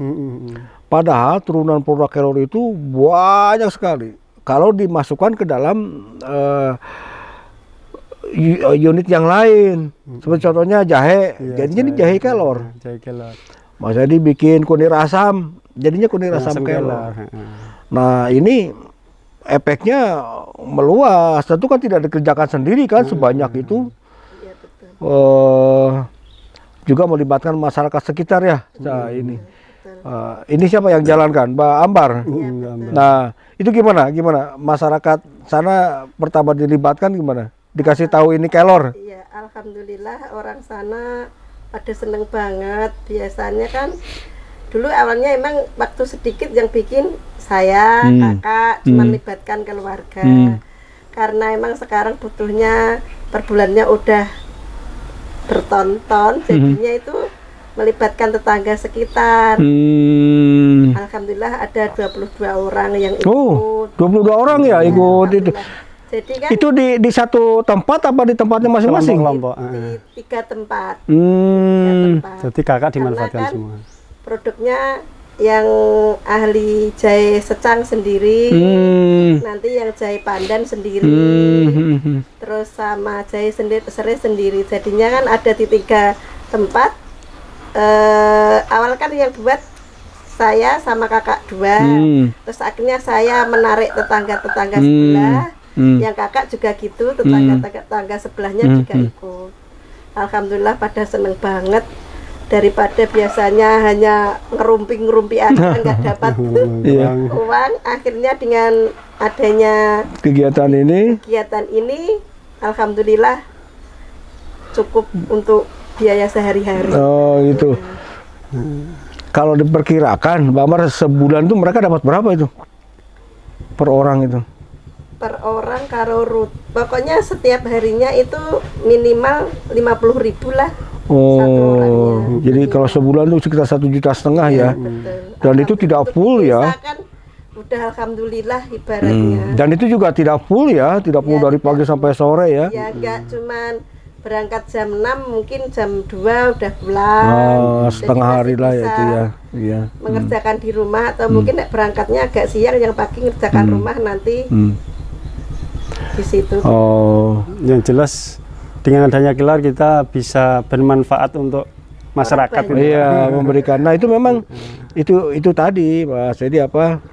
Padahal turunan produk kelor itu banyak sekali. Kalau dimasukkan ke dalam unit yang lain, seperti contohnya jahe, jadinya ini jahe kelor. Mas Edi bikin kunir asam, jadinya kunir asam kelor. Nah, ini efeknya meluas. Tentu kan tidak dikerjakan sendiri kan sebanyak itu. Juga melibatkan masyarakat sekitar ya. Nah, ini siapa yang jalankan? Mbak Ambar. Nah, itu gimana? Masyarakat sana pertama dilibatkan gimana? Dikasih tahu ini kelor? Iya, alhamdulillah orang sana pada seneng banget. Biasanya kan dulu awalnya emang waktu sedikit yang bikin saya, kakak, cuma melibatkan keluarga. Karena emang sekarang butuhnya per bulannya udah bertonton, jadinya itu melibatkan tetangga sekitar. Alhamdulillah ada 22 orang yang ikut. 22 orang ya ikut itu. Jadi kan itu di satu tempat apa di tempatnya masing-masing? Di 3 tempat. Jadi kakak dimanfaatkan kan semua. Produknya yang ahli jahe secang sendiri, nanti yang jahe pandan sendiri, terus sama jahe serai sendiri. Jadinya kan ada di 3 tempat. Awal kan yang buat saya sama kakak 2, terus akhirnya saya menarik tetangga-tetangga sebelah, yang kakak juga gitu, tetangga sebelahnya juga ikut. Alhamdulillah pada seneng banget, daripada biasanya hanya ngerumpi aja nggak dapat uang. Akhirnya dengan adanya kegiatan ini alhamdulillah cukup untuk biaya sehari-hari. Oh gitu. Kalau diperkirakan, Mbak Amar, sebulan itu mereka dapat berapa itu per orang itu? per orang karo rut. Pokoknya setiap harinya itu minimal 50.000 lah. Satu orangnya. Jadi kalau sebulan itu sekitar 1,5 juta ya. Betul. Dan itu tidak full ya. Kan udah alhamdulillah ibaratnya. Dan itu juga tidak full ya, tidak full dari pagi sampai sore ya. Ya enggak cuman berangkat jam 6 mungkin jam 2 udah pulang. Setengah Jadi hari masih lah ya bisa itu ya. Iya. mengerjakan di rumah atau mungkin berangkatnya agak siang, yang pagi ngerjakan rumah nanti di situ. Oh, Yang jelas dengan adanya Kelar kita bisa bermanfaat untuk masyarakat. Orang ini. iya, memberikan. Nah, itu memang itu tadi Mas. Jadi apa?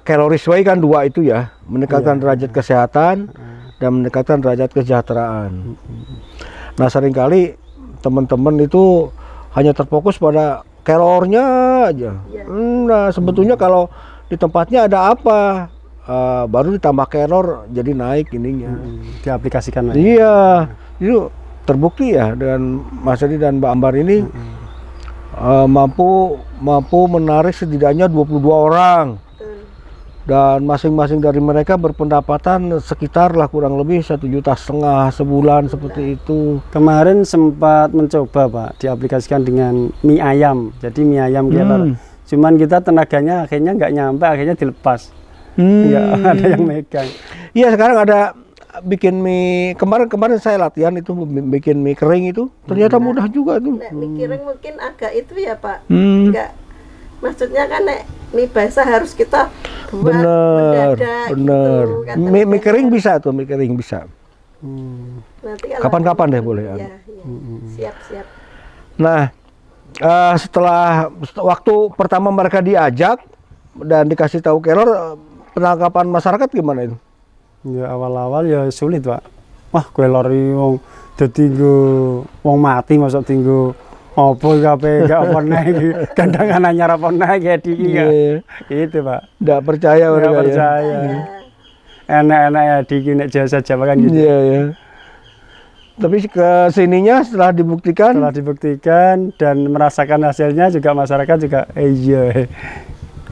Calories way kan 2 itu ya, meningkatkan derajat kesehatan dan meningkatkan derajat kesejahteraan. Nah, seringkali teman-teman itu hanya terfokus pada kalornya aja. Nah, sebetulnya kalau di tempatnya ada apa, baru ditambah kalor jadi naik ininya. Diaplikasikan. Iya, itu terbukti ya dengan Mas Edi dan Mbak Ambar ini mampu menarik setidaknya 22 orang. Dan masing-masing dari mereka berpendapatan sekitar lah kurang lebih 1,5 juta sebulan seperti itu. Kemarin sempat mencoba Pak diaplikasikan dengan mie ayam. Jadi mie ayam Kelar. Cuman kita tenaganya akhirnya nggak nyampe, akhirnya dilepas. Nggak ada yang megang. Iya, sekarang ada bikin mie. Kemarin saya latihan itu bikin mie kering itu. Ternyata mudah juga tuh. Nek mikirin mungkin agak itu ya Pak. Enggak. Maksudnya kan nek mie basah harus kita buat mendadak bener. gitu. Mie kering bisa tuh, mie kering bisa. Nanti kalau Kapan-kapan deh boleh. Iya, iya. Siap. Nah, setelah waktu pertama mereka diajak dan dikasih tahu Kelar, penangkapan masyarakat gimana itu? Ya awal-awal ya sulit Pak. Wah Kelar iki wong dadi wong mati masuk tinggo opo kabeh gak pernah iki gandangan anyar apa naik ya diki ya. Itu Pak. Nggak percaya Nggak mereka percaya. ya. Enak-enak ya diki nek jasa Jawa kan gitu. Iya ya. Tapi ke sininya setelah dibuktikan, Dan merasakan hasilnya juga masyarakat juga iya.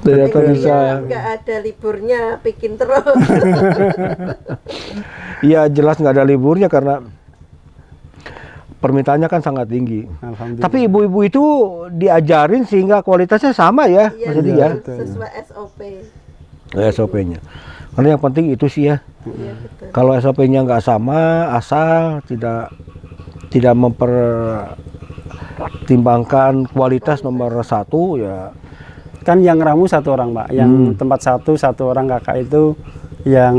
ternyata bisa. Enggak ada liburnya, bikin terus. Iya, jelas nggak ada liburnya karena permintaannya kan sangat tinggi. Alhamdulillah. Tapi ibu-ibu itu diajarin sehingga kualitasnya sama ya, Mas Edi ya. Sesuai SOP. SOP-nya. Karena yang penting itu sih ya. Iya, betul. Kalau SOP-nya nggak sama, asal tidak mempertimbangkan kualitas nomor 1 ya. Kan yang ramu 1 orang Pak, yang tempat 1 orang kakak itu yang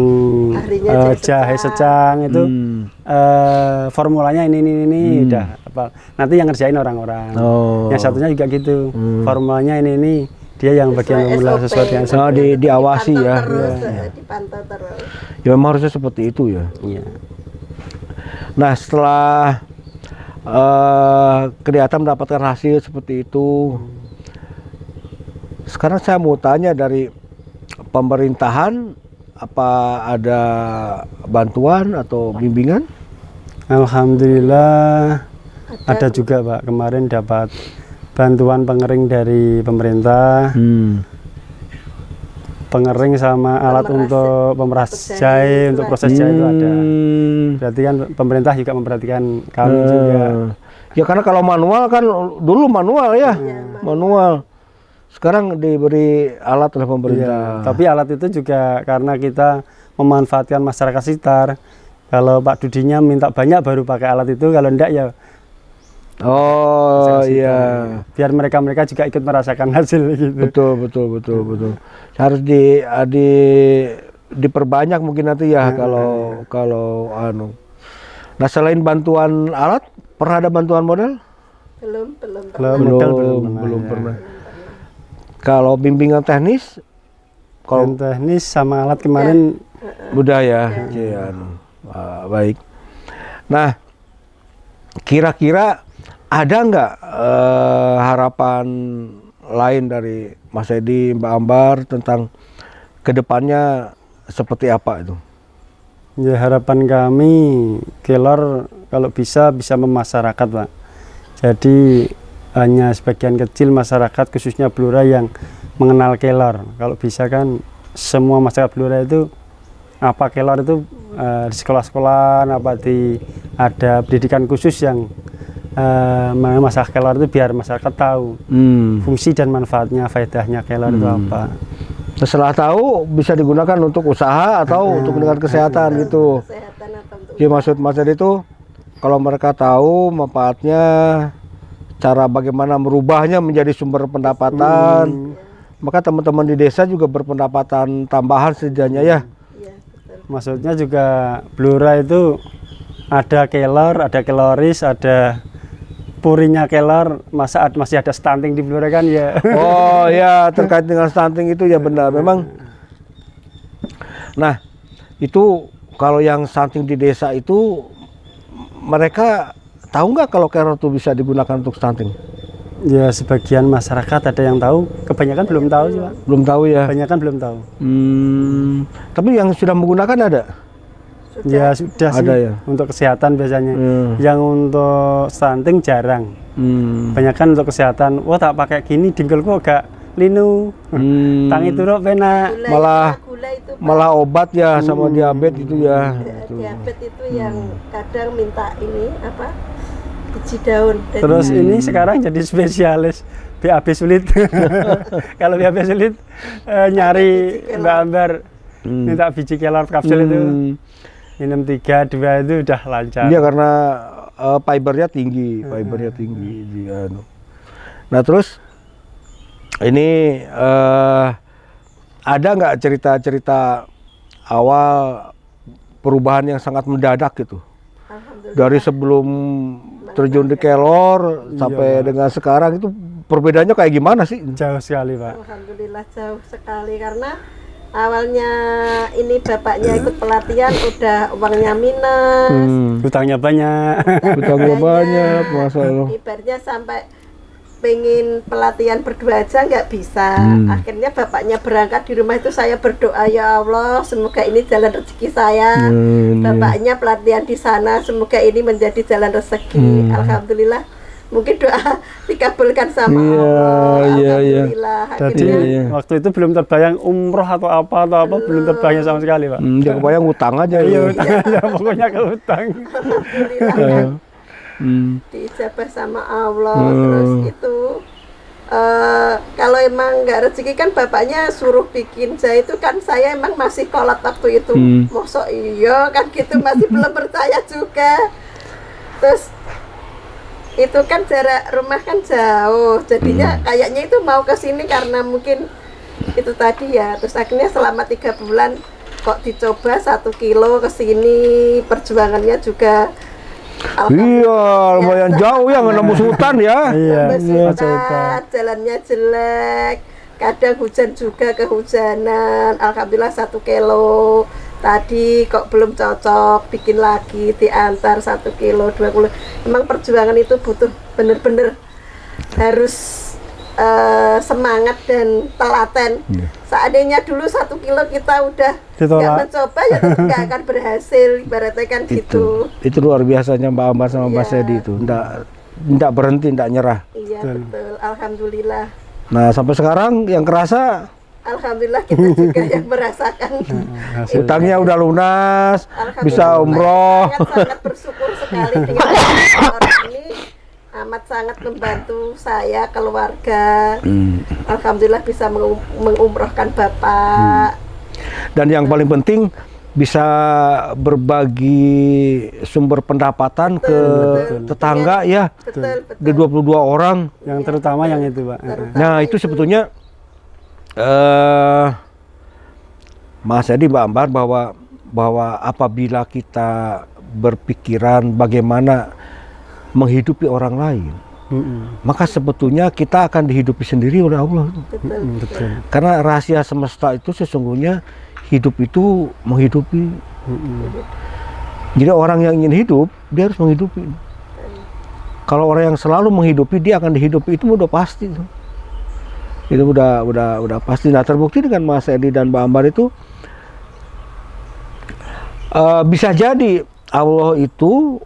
Ahlinya jahe secang itu formulanya ini udah apa. Nanti yang ngerjain orang-orang. Yang satunya juga gitu. Formulanya ini dia yang bagian memulai sesuatu yang diawasi ya. Dipantau terus. Ya memang harusnya seperti itu ya. Iya. Nah, setelah kelihatan mendapatkan hasil seperti itu, sekarang saya mau tanya dari pemerintahan, apa ada bantuan atau bimbingan? Alhamdulillah ada juga Pak, kemarin dapat bantuan pengering dari pemerintah, pengering sama alat untuk pemeras jahe, untuk proses jahe itu ada. Berarti kan pemerintah juga memperhatikan kami juga. Ya karena kalau manual kan dulu manual ya, manual. Sekarang diberi alat oleh pemerintah. Tapi alat itu juga karena kita memanfaatkan masyarakat sekitar. Kalau Pak Dudinya minta banyak baru pakai alat itu, kalau enggak ya. Oh iya. Biar mereka juga ikut merasakan hasil gitu. Betul. Harus diperbanyak mungkin nanti ya kalau anu. Nah, selain bantuan alat, pernah ada bantuan modal? Belum pernah. Kalau bimbingan teknis, kalau teknis sama alat kemarin udah ya. Baik. Nah, kira-kira ada nggak harapan lain dari Mas Edi, Mbak Ambar tentang kedepannya seperti apa itu? Ya harapan kami Kelar kalau bisa memasyarakat Pak. Jadi hanya sebagian kecil masyarakat khususnya Blora yang mengenal Kelar. Kalau bisa kan semua masyarakat Blora itu apa kelor itu di sekolah-sekolah ada pendidikan khusus yang masalah kelor itu biar masyarakat tahu fungsi dan manfaatnya, faedahnya kelor itu apa. Setelah tahu bisa digunakan untuk usaha atau untuk kepentingan kesehatan gitu. Kesehatan atau untuk Jadi maksud Mas Edi itu kalau mereka tahu manfaatnya, cara bagaimana merubahnya menjadi sumber pendapatan, maka teman-teman di desa juga berpendapatan tambahan setidaknya ya. iya betul. Maksudnya juga Blora itu ada kelor, ada keloris, ada purinya kelor, masih ada stunting di Blora kan ya. Oh ya, terkait dengan stunting itu ya benar memang. Nah, itu kalau yang stunting di desa itu mereka tahu nggak kalau kelor itu bisa digunakan untuk stunting? Ya sebagian masyarakat ada yang tahu, kebanyakan belum tahu sih Pak. Belum tahu ya. Kebanyakan belum tahu. Tapi yang sudah menggunakan ada? Ya sudah sih, Ada ya? untuk kesehatan biasanya. Yang untuk stunting jarang. Kebanyakan untuk kesehatan, wah tak pakai gini dingkelku agak linu. Tangi turuk penak. Gula itu Pak. Malah obat ya sama diabetes itu ya. Diabetes itu yang kadang minta ini apa? Biji daun. Dan Terus ini sekarang jadi spesialis BAB sulit. Kalau BAB sulit nyari Mbak Ambar minta biji kelor kapsul itu. Minum 3, 2 itu udah lancar. Dia karena fibernya tinggi, Nah terus ini ada nggak cerita-cerita awal perubahan yang sangat mendadak gitu? alhamdulillah Dari sebelum terjun di kelor sampai dengan sekarang itu perbedaannya kayak gimana sih? Jauh sekali Pak. alhamdulillah jauh sekali karena awalnya ini bapaknya ikut pelatihan udah uangnya minus. Hutangnya banyak. Hutangnya banyak, masalah. Ibaratnya sampai pengen pelatihan berdua aja nggak bisa. Akhirnya bapaknya berangkat, di rumah itu saya berdoa, ya Allah semoga ini jalan rezeki saya. Bapaknya pelatihan di sana, semoga ini menjadi jalan rezeki. Alhamdulillah, mungkin doa dikabulkan sama Allah. Alhamdulillah. Jadi waktu itu belum terbayang umroh atau apa belum terbayang sama sekali Pak. Dia kebayang utang aja. Iya utang aja, pokoknya ke utang. Alhamdulillah kan. Diijabah sama Allah. Terus itu kalau emang nggak rezeki kan bapaknya suruh bikin jahit itu kan saya emang masih kolot waktu itu. Mosok iya kan gitu, masih belum percaya juga. Terus itu kan jarak rumah kan jauh, jadinya kayaknya itu mau ke sini karena mungkin itu tadi ya. Terus akhirnya selama 3 bulan kok dicoba 1 kilo ke sini, perjuangannya juga Iya, lumayan jauh ya nembus hutan ya. nembus hutan, jalannya jelek, kadang hujan juga kehujanan. Alhamdulillah 1 kilo tadi kok belum cocok, bikin lagi, diantar 1 kilo 20. Memang perjuangan itu butuh bener-bener harus semangat dan telaten. Seandainya dulu 1 kilo kita udah nggak mencoba ya tentu nggak akan berhasil, ibaratnya kan gitu. Itu luar biasanya Mbak Ambar sama Mbak Sedi itu, nggak berhenti, nggak nyerah. Iya betul, alhamdulillah. Nah sampai sekarang yang kerasa, alhamdulillah kita juga yang merasakan. utangnya udah lunas, bisa umroh. Sangat bersyukur sekali dengan orang ini, amat sangat membantu saya, keluarga. Alhamdulillah bisa mengumrohkan Bapak. Dan yang paling penting bisa berbagi sumber pendapatan ke tetangga ya. Betul. Di 22 orang. Yang terutama yang itu Pak. Nah itu sebetulnya Mas Edi, Mbak Ambar, bahwa apabila kita berpikiran bagaimana menghidupi orang lain, maka sebetulnya kita akan dihidupi sendiri oleh Allah. Betul. Karena rahasia semesta itu sesungguhnya hidup itu menghidupi. Jadi orang yang ingin hidup, dia harus menghidupi. Kalau orang yang selalu menghidupi, dia akan dihidupi, itu udah pasti. Itu udah pasti. Nah terbukti dengan Mas Edi dan Mbak Ambar itu bisa jadi Allah itu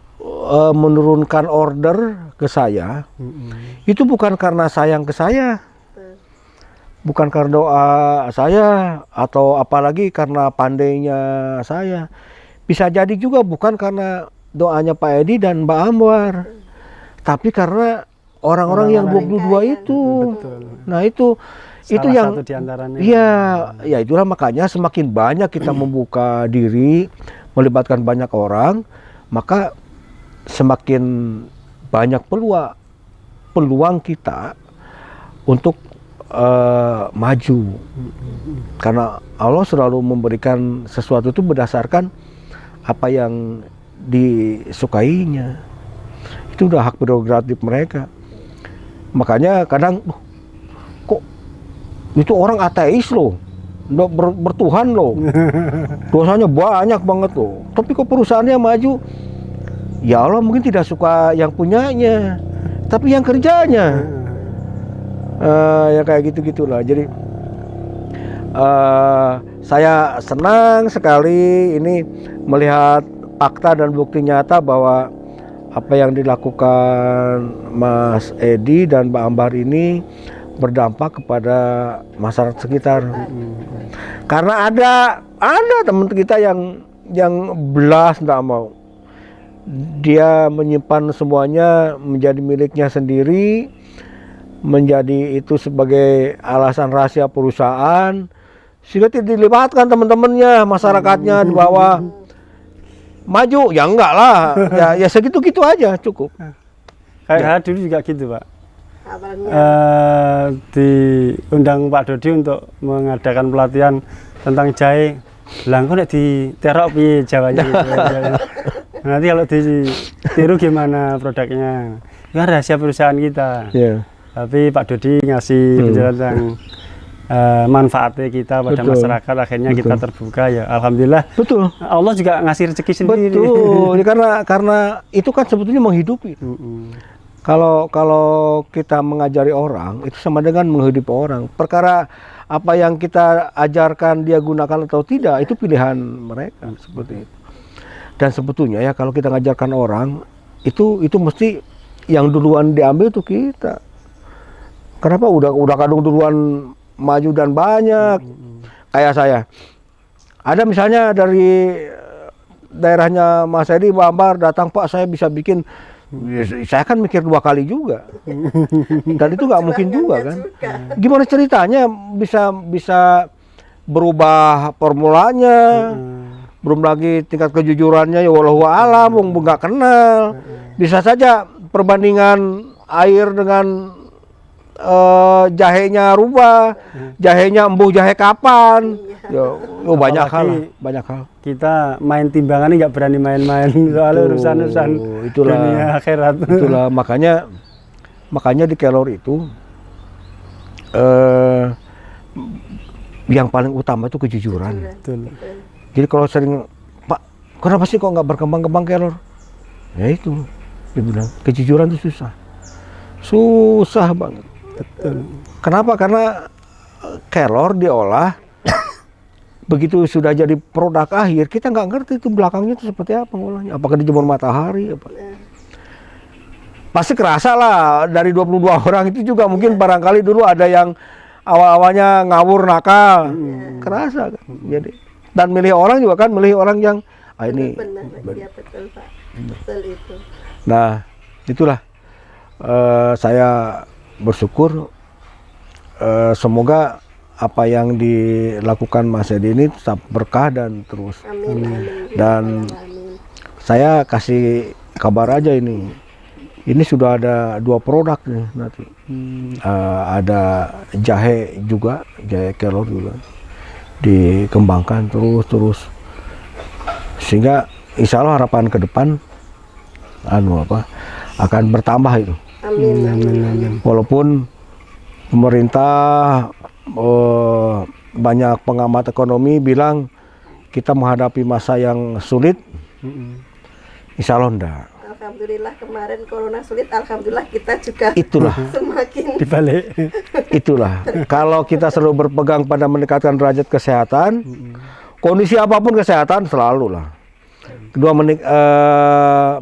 menurunkan order ke saya, itu bukan karena sayang ke saya, bukan karena doa saya atau apalagi karena pandainya saya. Bisa jadi juga bukan karena doanya Pak Edi dan Mbak Ambar, tapi karena orang-orang yang 22 itu. Betul. Nah itu Salah yang satu diantaranya. iya, ya itulah makanya semakin banyak kita membuka diri, melibatkan banyak orang, maka semakin banyak peluang kita untuk maju. Karena Allah selalu memberikan sesuatu itu berdasarkan apa yang disukainya. Itu udah hak prerogatif mereka. Makanya kadang kok itu orang ateis loh, bertuhan loh, dosanya banyak banget loh. Tapi kok perusahaannya maju? Ya Allah mungkin tidak suka yang punyanya, tapi yang kerjanya. Ya kayak gitu-gitulah. Jadi saya senang sekali ini melihat fakta dan bukti nyata bahwa apa yang dilakukan Mas Edi dan Mbak Ambar ini berdampak kepada masyarakat sekitar. Karena ada teman kita yang belas nggak mau. Dia menyimpan semuanya menjadi miliknya sendiri, menjadi itu sebagai alasan rahasia perusahaan, sehingga tidak dilibatkan teman-temannya, masyarakatnya di bawah. Maju ya enggak lah, ya segitu-gitu aja cukup. Kayak dulu juga gitu Pak. Awalnya Diundang Pak Dodi untuk mengadakan pelatihan tentang jahe. Lah kok nek diterok piye Jawanya gitu. Nanti kalau ditiru gimana produknya? Itu rahasia perusahaan kita. Yeah. Tapi Pak Dodi ngasih penjelasan tentang manfaatnya kita pada Betul. masyarakat, akhirnya kita terbuka ya. Alhamdulillah. Betul. Allah juga ngasih rezeki sendiri. Betul. Karena itu kan sebetulnya menghidupi. Kalau kita mengajari orang itu sama dengan menghidupi orang. Perkara apa yang kita ajarkan dia gunakan atau tidak itu pilihan mereka seperti itu. Dan sebetulnya ya kalau kita ngajarkan orang itu mesti yang duluan diambil itu kita. Kenapa udah kadung duluan maju dan banyak. Kayak saya. Ada misalnya dari daerahnya Mas Edi, Mbak Ambar datang, Pak saya bisa bikin. Saya kan mikir 2 kali juga. Dan itu nggak mungkin juga kan. Gimana ceritanya bisa berubah formulanya. Belum lagi tingkat kejujurannya ya wallahu alam, nggak kenal. Bisa saja perbandingan air dengan jahenya rubah, jahenya embuh jahe kapan, banyak hal. Kita main timbangannya nggak berani main-main soal urusan dunia akhirat. Itulah makanya di Kelor itu yang paling utama itu kejujuran. Betul. Jadi kalau sering Pak, kenapa sih kok nggak berkembang Kelor? Ya itu, dia bilang kejujuran itu susah banget. Betul. Kenapa? Karena kelor diolah, begitu sudah jadi produk akhir, kita nggak ngerti itu belakangnya itu seperti apa ngolahnya. Apakah dijemur matahari? Pasti kerasa lah dari 22 orang itu juga mungkin barangkali dulu ada yang awal-awalnya ngawur nakal, kerasa kan. Jadi dan milih orang juga kan milih orang yang ini. Benar, betul Pak. Betul itu. Nah itulah saya bersyukur semoga apa yang dilakukan Mas Edi ini tetap berkah dan terus. Amin. Dan Amin. saya kasih kabar aja ini sudah ada 2 produk nih nanti. Ada jahe juga, jahe Kelor juga dikembangkan terus sehingga insya Allah harapan ke depan akan bertambah itu. Amin. Walaupun pemerintah banyak pengamat ekonomi bilang kita menghadapi masa yang sulit, insya Allah enggak. Alhamdulillah kemarin corona sulit, alhamdulillah kita juga Itulah semakin Dibalik. itulah kalau kita selalu berpegang pada meningkatkan derajat kesehatan, kondisi apapun kesehatan selalu lah. Kedua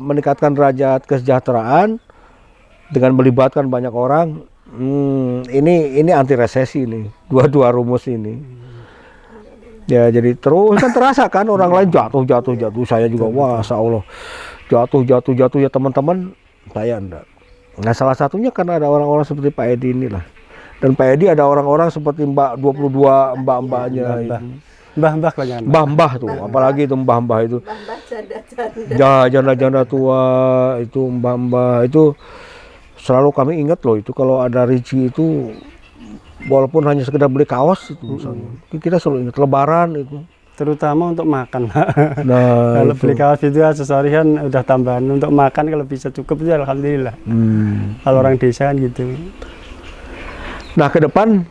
meningkatkan derajat kesejahteraan dengan melibatkan banyak orang, ini anti resesi nih, dua rumus ini. Ya jadi terus kan terasa kan orang lain jatuh, saya juga wah, Masya Allah jatuh ya teman-teman, saya enggak. Nah salah satunya karena ada orang-orang seperti Pak Edi inilah. Dan Pak Edi ada orang-orang seperti Mbak 22 mbak-mbaknya itu. Mbah-mbah kebanyakan. Mbah-mbah tuh, apalagi itu mbah-mbah itu. Mbah janda-janda. Janda-janda tua itu, mbah-mbah itu selalu kami ingat loh itu kalau ada Ricci itu walaupun hanya sekedar beli kaos itu misalnya. Kita selalu ingat Lebaran itu. Terutama untuk makan, Pak. Nah, kalau beli kaos itu aksesoris kan udah tambahan untuk makan, kalau bisa cukup itu alhamdulillah. Kalau orang desa kan gitu. Nah ke depan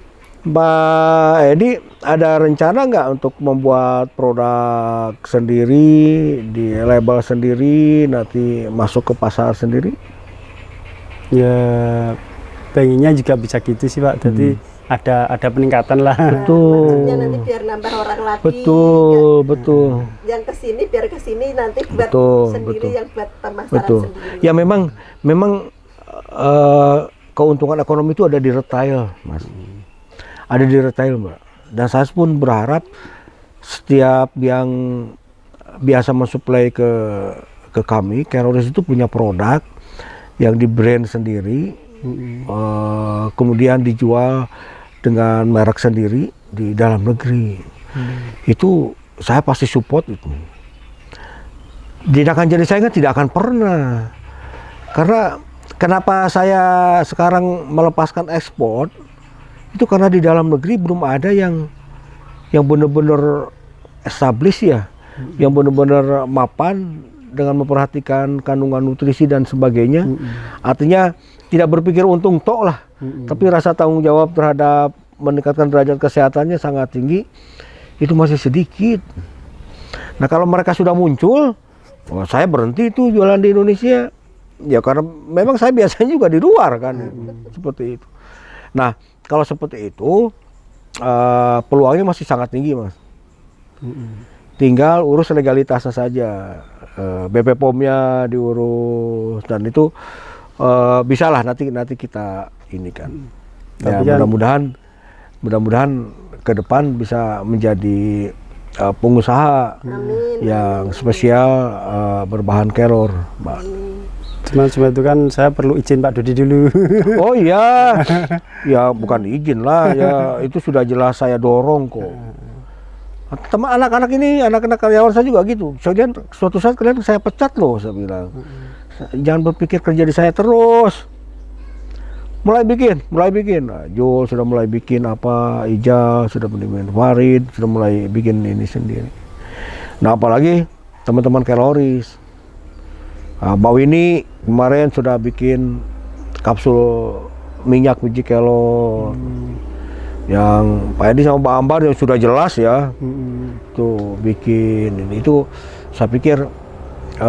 Mbak Edi ada rencana nggak untuk membuat produk sendiri, di label sendiri, nanti masuk ke pasar sendiri? Ya pengennya juga bisa gitu sih Pak. Jadi ada peningkatan lah. Betul. Maksudnya nanti biar nambah orang lagi. Betul. Yang kesini biar kesini nanti buat sendiri, yang buat pemasaran sendiri. Ya memang keuntungan ekonomi itu ada di retail, Mas. Ada di retail, Mbak. Dan saya pun berharap setiap yang biasa mensuplai ke kami, Keroris itu punya produk yang di brand sendiri, kemudian dijual dengan merek sendiri di dalam negeri. Itu saya pasti support itu. Tidak akan jadi saingan, tidak akan pernah. Karena kenapa saya sekarang melepaskan ekspor? Itu karena di dalam negeri belum ada yang benar-benar established ya, yang benar-benar mapan dengan memperhatikan kandungan nutrisi dan sebagainya. Artinya tidak berpikir untung tok lah, tapi rasa tanggung jawab terhadap meningkatkan derajat kesehatannya sangat tinggi. Itu masih sedikit. Nah kalau mereka sudah muncul, saya berhenti itu jualan di Indonesia. Ya karena memang saya biasanya juga di luar kan, seperti itu. Nah kalau seperti itu peluangnya masih sangat tinggi, Mas. Tinggal urus legalitasnya saja, BP POM-nya diurus, dan itu bisalah nanti kita ini kan. Ya mudah-mudahan ke depan bisa menjadi pengusaha yang spesial berbahan kelor, Mbak. Cuma itu kan saya perlu izin Pak Dodi dulu. Oh iya, ya bukan izin lah, ya itu sudah jelas saya dorong kok. Teman anak-anak ini, anak-anak karyawan saya juga gitu. Kemudian suatu saat kalian saya pecat loh, saya bilang. Jangan berpikir kerja di saya terus. Mulai bikin. Nah, Jul sudah mulai bikin apa, Ijal sudah bikin, Farid sudah mulai bikin ini sendiri. Nah apalagi teman-teman Keroris. Mbak Winnie kemarin sudah bikin kapsul minyak biji kelor. Yang Pak Edi sama Mbak Ambar yang sudah jelas ya, tuh bikin ini. Itu saya pikir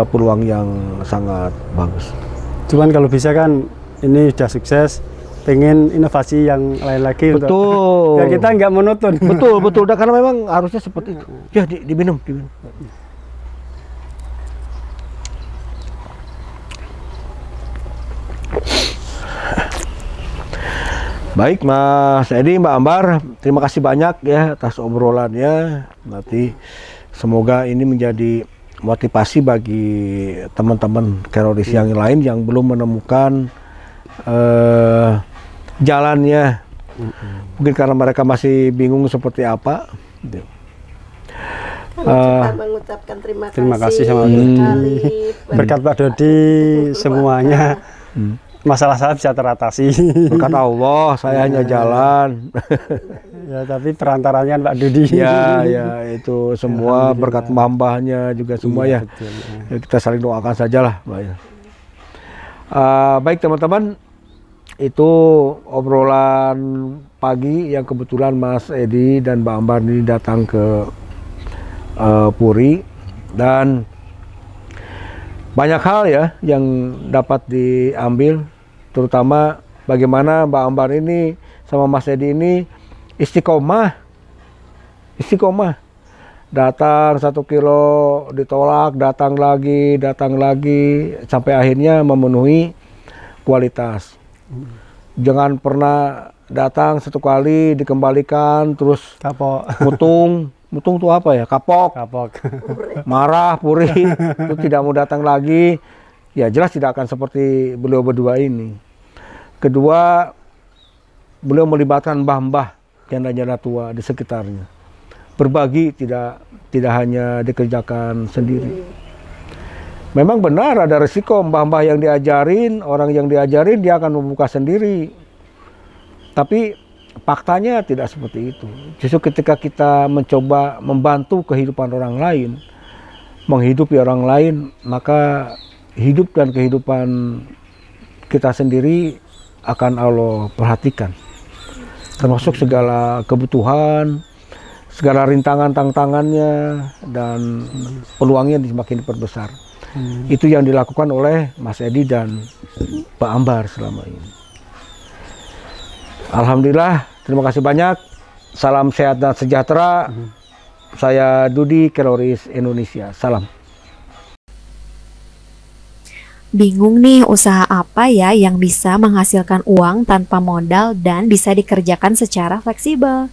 peluang yang sangat bagus. Cuman kalau bisa kan ini sudah sukses, pengen inovasi yang lain lagi. Betul. Biar kita nggak monoton. Betul. Karena memang harusnya seperti itu. Ya diminum. Baik Mas Edi, Mbak Ambar, terima kasih banyak ya atas obrolannya. Nanti semoga ini menjadi motivasi bagi teman-teman Keroris yang lain yang belum menemukan jalannya. Mungkin karena mereka masih bingung seperti apa. Mengucapkan terima kasih sama berkat Pak Dodi semuanya. Masalah saya bisa teratasi. Berkat Allah, saya hanya jalan. Ya, tapi perantaranya Pak Dodi. Ya, itu semua berkat mbah-mbahnya juga semua ya. Betul, ya. Kita saling doakan sajalah, Mbak ya. Baik teman-teman, itu obrolan pagi yang kebetulan Mas Edi dan Mbak Ambar ini datang ke Puri, dan banyak hal ya yang dapat diambil, terutama bagaimana Mbak Ambar ini sama Mas Edi ini istiqomah. Datang 1 kilo ditolak, datang lagi, sampai akhirnya memenuhi kualitas. Jangan pernah datang satu kali dikembalikan terus Kapok. mutung tuh apa ya, kapok, marah, puri, itu tidak mau datang lagi. Ya jelas tidak akan seperti beliau berdua ini. Kedua, beliau melibatkan mbah-mbah, janda-janda tua di sekitarnya. Berbagi, tidak hanya dikerjakan sendiri. Memang benar ada resiko, mbah-mbah yang diajarin, orang yang diajarin dia akan membuka sendiri. Tapi faktanya tidak seperti itu. Justru ketika kita mencoba membantu kehidupan orang lain, menghidupi orang lain, maka hidup dan kehidupan kita sendiri akan Allah perhatikan. Termasuk segala kebutuhan, segala rintangan tantangannya, dan peluangnya semakin diperbesar. Itu yang dilakukan oleh Mas Edi dan Pak Ambar selama ini. Alhamdulillah, terima kasih banyak. Salam sehat dan sejahtera. Saya Dudi, Keloris Indonesia. Salam. Bingung nih usaha apa ya yang bisa menghasilkan uang tanpa modal dan bisa dikerjakan secara fleksibel?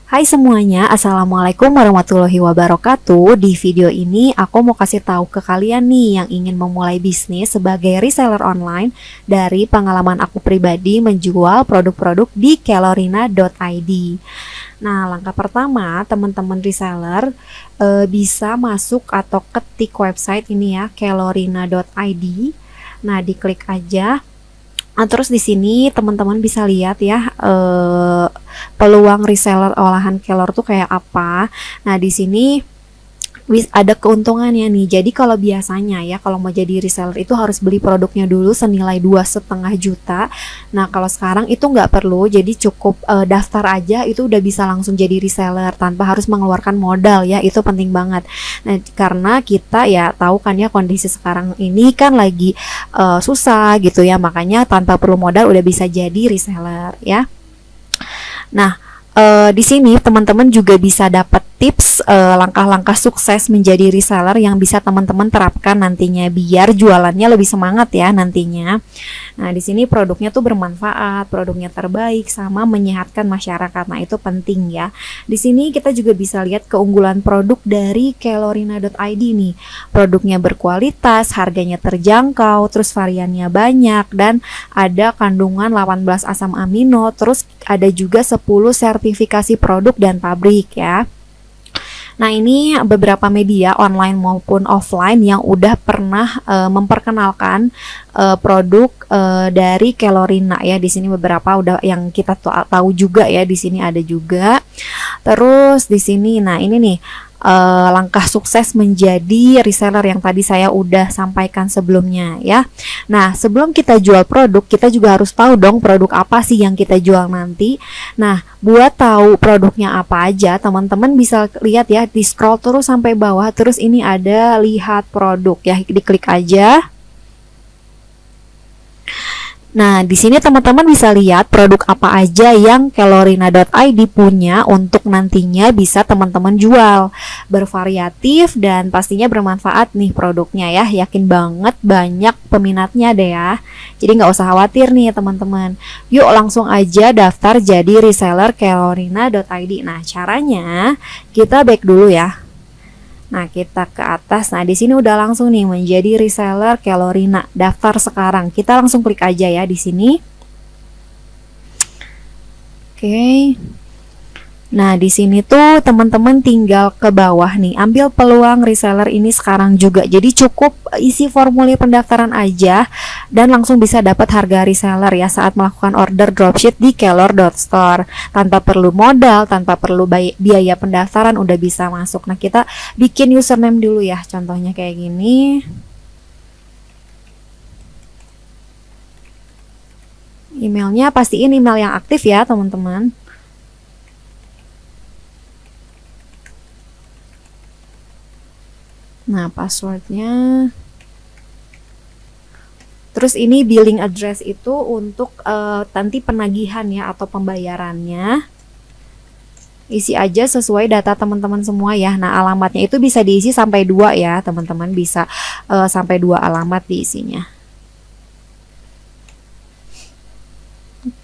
Hai semuanya, Assalamualaikum warahmatullahi wabarakatuh. Di video ini aku mau kasih tahu ke kalian nih yang ingin memulai bisnis sebagai reseller online dari pengalaman aku pribadi menjual produk-produk di kelorina.id. Nah, langkah pertama teman-teman reseller bisa masuk atau ketik website ini ya, kelorina.id. Nah, diklik aja. Nah, terus di sini teman-teman bisa lihat ya peluang reseller olahan kelor tuh kayak apa. Nah, di sini ada keuntungannya nih. Jadi kalau biasanya ya kalau mau jadi reseller itu harus beli produknya dulu senilai 2,5 juta. Nah, kalau sekarang itu nggak perlu, jadi cukup daftar aja itu udah bisa langsung jadi reseller tanpa harus mengeluarkan modal ya. Itu penting banget. Nah, karena kita ya tahu kan ya kondisi sekarang ini kan lagi susah gitu ya, makanya tanpa perlu modal udah bisa jadi reseller ya. Nah, di sini teman-teman juga bisa dapat tips langkah-langkah sukses menjadi reseller yang bisa teman-teman terapkan nantinya biar jualannya lebih semangat ya nantinya. Nah, di sini produknya tuh bermanfaat, produknya terbaik sama menyehatkan masyarakat. Nah, itu penting ya. Di sini kita juga bisa lihat keunggulan produk dari kelorina.id nih. Produknya berkualitas, harganya terjangkau, terus variannya banyak dan ada kandungan 18 asam amino, terus ada juga 10 sertifikasi produk dan pabrik ya. Nah, ini beberapa media online maupun offline yang udah pernah memperkenalkan produk dari Kelorina ya. Di sini beberapa udah yang kita tahu juga ya, di sini ada juga. Terus di sini nah ini nih langkah sukses menjadi reseller yang tadi saya udah sampaikan sebelumnya ya. Nah, sebelum kita jual produk, kita juga harus tahu dong produk apa sih yang kita jual nanti. Nah, buat tahu produknya apa aja, teman-teman bisa lihat ya, di scroll terus sampai bawah, terus ini ada lihat produk ya, diklik aja. Nah, di sini teman-teman bisa lihat produk apa aja yang kelorina.id punya untuk nantinya bisa teman-teman jual. Bervariatif dan pastinya bermanfaat nih produknya ya. Yakin banget banyak peminatnya deh ya. Jadi nggak usah khawatir nih teman-teman. Yuk langsung aja daftar jadi reseller kelorina.id. Nah, caranya kita back dulu ya. Nah, kita ke atas. Nah, di sini udah langsung nih menjadi reseller Kelorina. Daftar sekarang. Kita langsung klik aja ya di sini. Oke. Nah, di sini tuh teman-teman tinggal ke bawah nih, ambil peluang reseller ini sekarang juga. Jadi cukup isi formulir pendaftaran aja dan langsung bisa dapat harga reseller ya saat melakukan order dropship di kelor.store. Tanpa perlu modal, tanpa perlu biaya pendaftaran udah bisa masuk. Nah, kita bikin username dulu ya. Contohnya kayak gini. Emailnya pastiin email yang aktif ya, teman-teman. Nah, passwordnya. Terus ini billing address itu untuk nanti penagihan ya atau pembayarannya. Isi aja sesuai data teman-teman semua ya. Nah, alamatnya itu bisa diisi sampai 2 ya, teman-teman bisa sampai 2 alamat diisinya.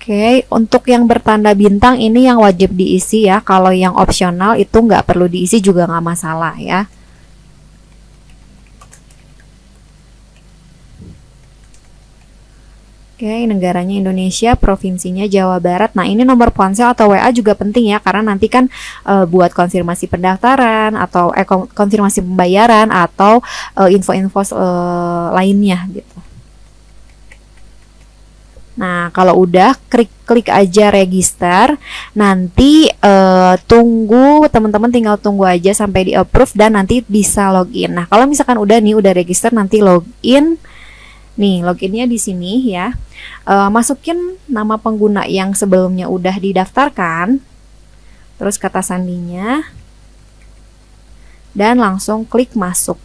Oke, untuk yang bertanda bintang ini yang wajib diisi ya. Kalau yang opsional itu nggak perlu diisi juga nggak masalah ya. Oke, negaranya Indonesia, provinsinya Jawa Barat. Nah, ini nomor ponsel atau WA juga penting ya, karena nanti kan buat konfirmasi pendaftaran atau konfirmasi pembayaran atau info-info lainnya gitu. Nah, kalau udah klik aja register. Nanti tunggu, teman-teman tinggal tunggu aja sampai di approve dan nanti bisa login. Nah, kalau misalkan udah register, nanti login. Nih, loginnya di sini ya. Masukin nama pengguna yang sebelumnya udah didaftarkan. Terus kata sandinya. Dan langsung klik masuk.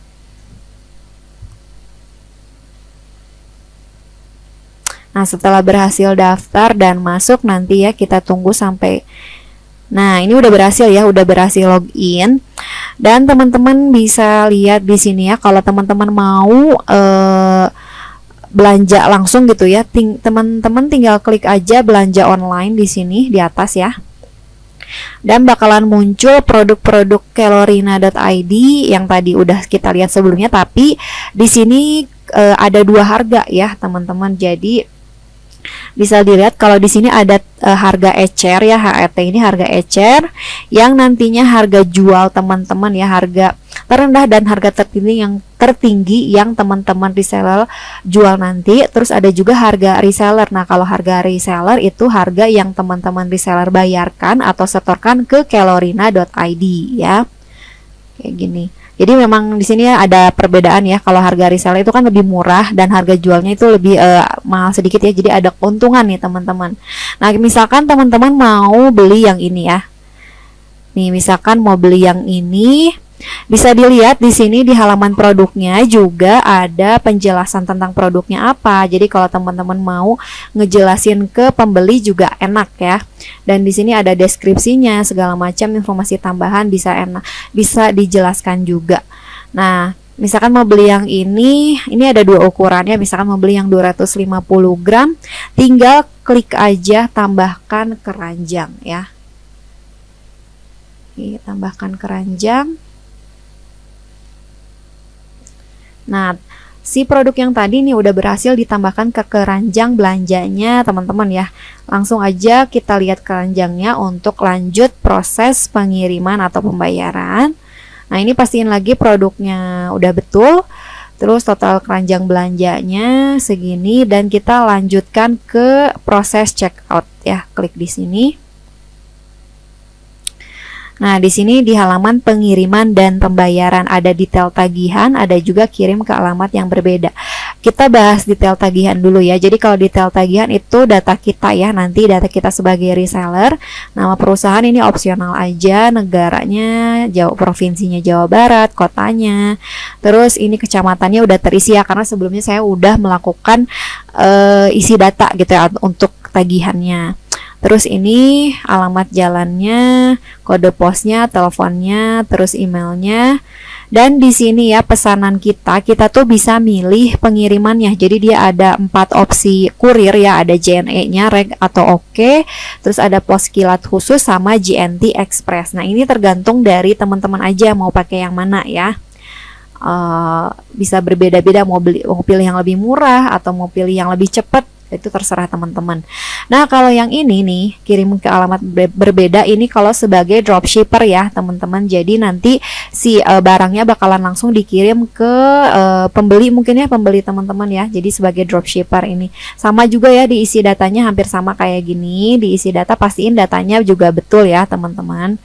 Nah, setelah berhasil daftar dan masuk, nanti ya kita tunggu sampai. Nah, ini udah berhasil ya, udah berhasil login. Dan teman-teman bisa lihat di sini ya, kalau teman-teman mau belanja langsung gitu ya, teman-teman tinggal klik aja belanja online di sini di atas ya. Dan bakalan muncul produk-produk Kelorina.id yang tadi udah kita lihat sebelumnya, tapi di sini ada dua harga ya, teman-teman. Jadi bisa dilihat kalau di sini ada harga ecer ya, HET ini harga ecer yang nantinya harga jual teman-teman ya, harga terendah dan harga tertinggi yang teman-teman reseller jual nanti. Terus ada juga harga reseller. Nah, kalau harga reseller itu harga yang teman-teman reseller bayarkan atau setorkan ke kelorina.id ya. Kayak gini. Jadi memang di sini ada perbedaan ya. Kalau harga reseller itu kan lebih murah dan harga jualnya itu lebih mahal sedikit ya. Jadi ada keuntungan nih teman-teman. Nah, misalkan teman-teman mau beli yang ini ya. Nih, misalkan mau beli yang ini, bisa dilihat di sini di halaman produknya juga ada penjelasan tentang produknya apa. Jadi kalau teman-teman mau ngejelasin ke pembeli juga enak ya. Dan di sini ada deskripsinya, segala macam informasi tambahan bisa dijelaskan juga. Nah, misalkan mau beli yang ini ada dua ukurannya. Misalkan mau beli yang 250 gram, tinggal klik aja tambahkan keranjang ya. Oke, tambahkan keranjang. Nah, si produk yang tadi nih udah berhasil ditambahkan ke keranjang belanjanya teman-teman ya. Langsung aja kita lihat keranjangnya untuk lanjut proses pengiriman atau pembayaran. Nah, ini pastiin lagi produknya udah betul. Terus total keranjang belanjanya segini dan kita lanjutkan ke proses checkout ya. Klik di sini. Nah, di sini di halaman pengiriman dan pembayaran ada detail tagihan, ada juga kirim ke alamat yang berbeda. Kita bahas detail tagihan dulu ya. Jadi kalau detail tagihan itu data kita ya, nanti data kita sebagai reseller. Nama perusahaan ini opsional aja, negaranya provinsinya Jawa Barat, kotanya. Terus ini kecamatannya udah terisi ya, karena sebelumnya saya udah melakukan isi data gitu ya untuk tagihannya. Terus ini alamat jalannya, kode posnya, teleponnya, terus emailnya. Dan di sini ya pesanan kita tuh bisa milih pengirimannya. Jadi dia ada 4 opsi kurir ya, ada JNE-nya, reg atau oke. Terus ada pos kilat khusus sama JNT Express. Nah, ini tergantung dari teman-teman aja mau pakai yang mana ya. Bisa berbeda-beda, mau pilih yang lebih murah atau mau pilih yang lebih cepat. Itu terserah teman-teman. Nah, kalau yang ini nih kirim ke alamat berbeda, ini kalau sebagai dropshipper ya teman-teman. Jadi nanti si barangnya bakalan langsung dikirim ke pembeli, mungkin ya pembeli teman-teman ya. Jadi sebagai dropshipper ini sama juga ya, diisi datanya hampir sama kayak gini. Diisi data, pastiin datanya juga betul ya teman-teman.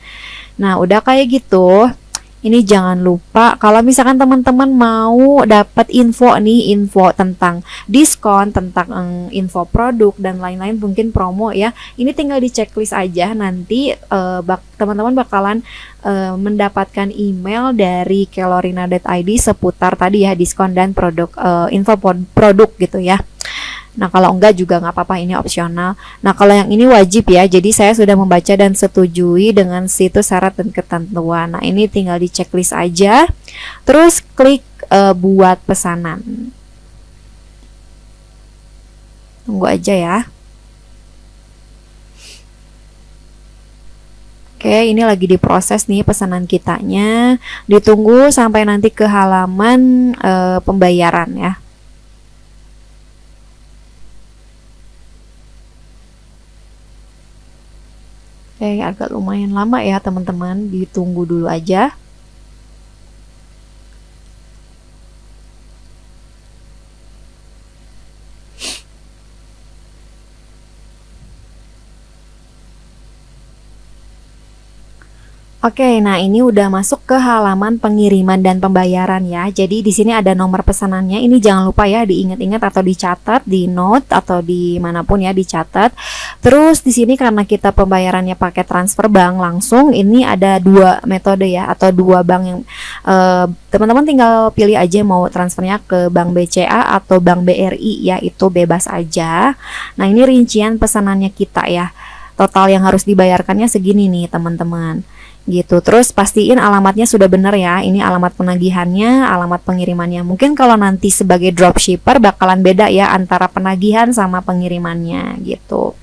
Nah, udah kayak gitu. Ini jangan lupa kalau misalkan teman-teman mau dapat info tentang diskon, tentang info produk dan lain-lain, mungkin promo ya. Ini tinggal di checklist aja, nanti teman-teman bakalan mendapatkan email dari kelorina.id seputar tadi ya diskon dan produk, info produk gitu ya. Nah, kalau enggak juga nggak apa-apa, ini opsional. Nah, kalau yang ini wajib ya, jadi saya sudah membaca dan setujui dengan situs syarat dan ketentuan. Nah, ini tinggal di checklist aja. Terus klik buat pesanan. Tunggu aja ya. Oke, ini lagi diproses nih pesanan kitanya. Ditunggu sampai nanti ke halaman pembayaran ya. Oke, agak lumayan lama ya teman-teman. Ditunggu dulu aja. Oke, nah ini udah masuk ke halaman pengiriman dan pembayaran ya. Jadi di sini ada nomor pesanannya. Ini jangan lupa ya diingat-ingat atau dicatat di note atau dimanapun ya dicatat. Terus di sini karena kita pembayarannya pakai transfer bank langsung, ini ada dua metode ya atau dua bank yang teman-teman tinggal pilih aja mau transfernya ke bank BCA atau bank BRI ya, itu bebas aja. Nah ini rincian pesanannya kita ya. Total yang harus dibayarkannya segini nih teman-teman. Gitu. Terus pastiin alamatnya sudah benar ya. Ini alamat penagihannya, alamat pengirimannya. Mungkin kalau nanti sebagai dropshipper bakalan beda ya antara penagihan sama pengirimannya gitu.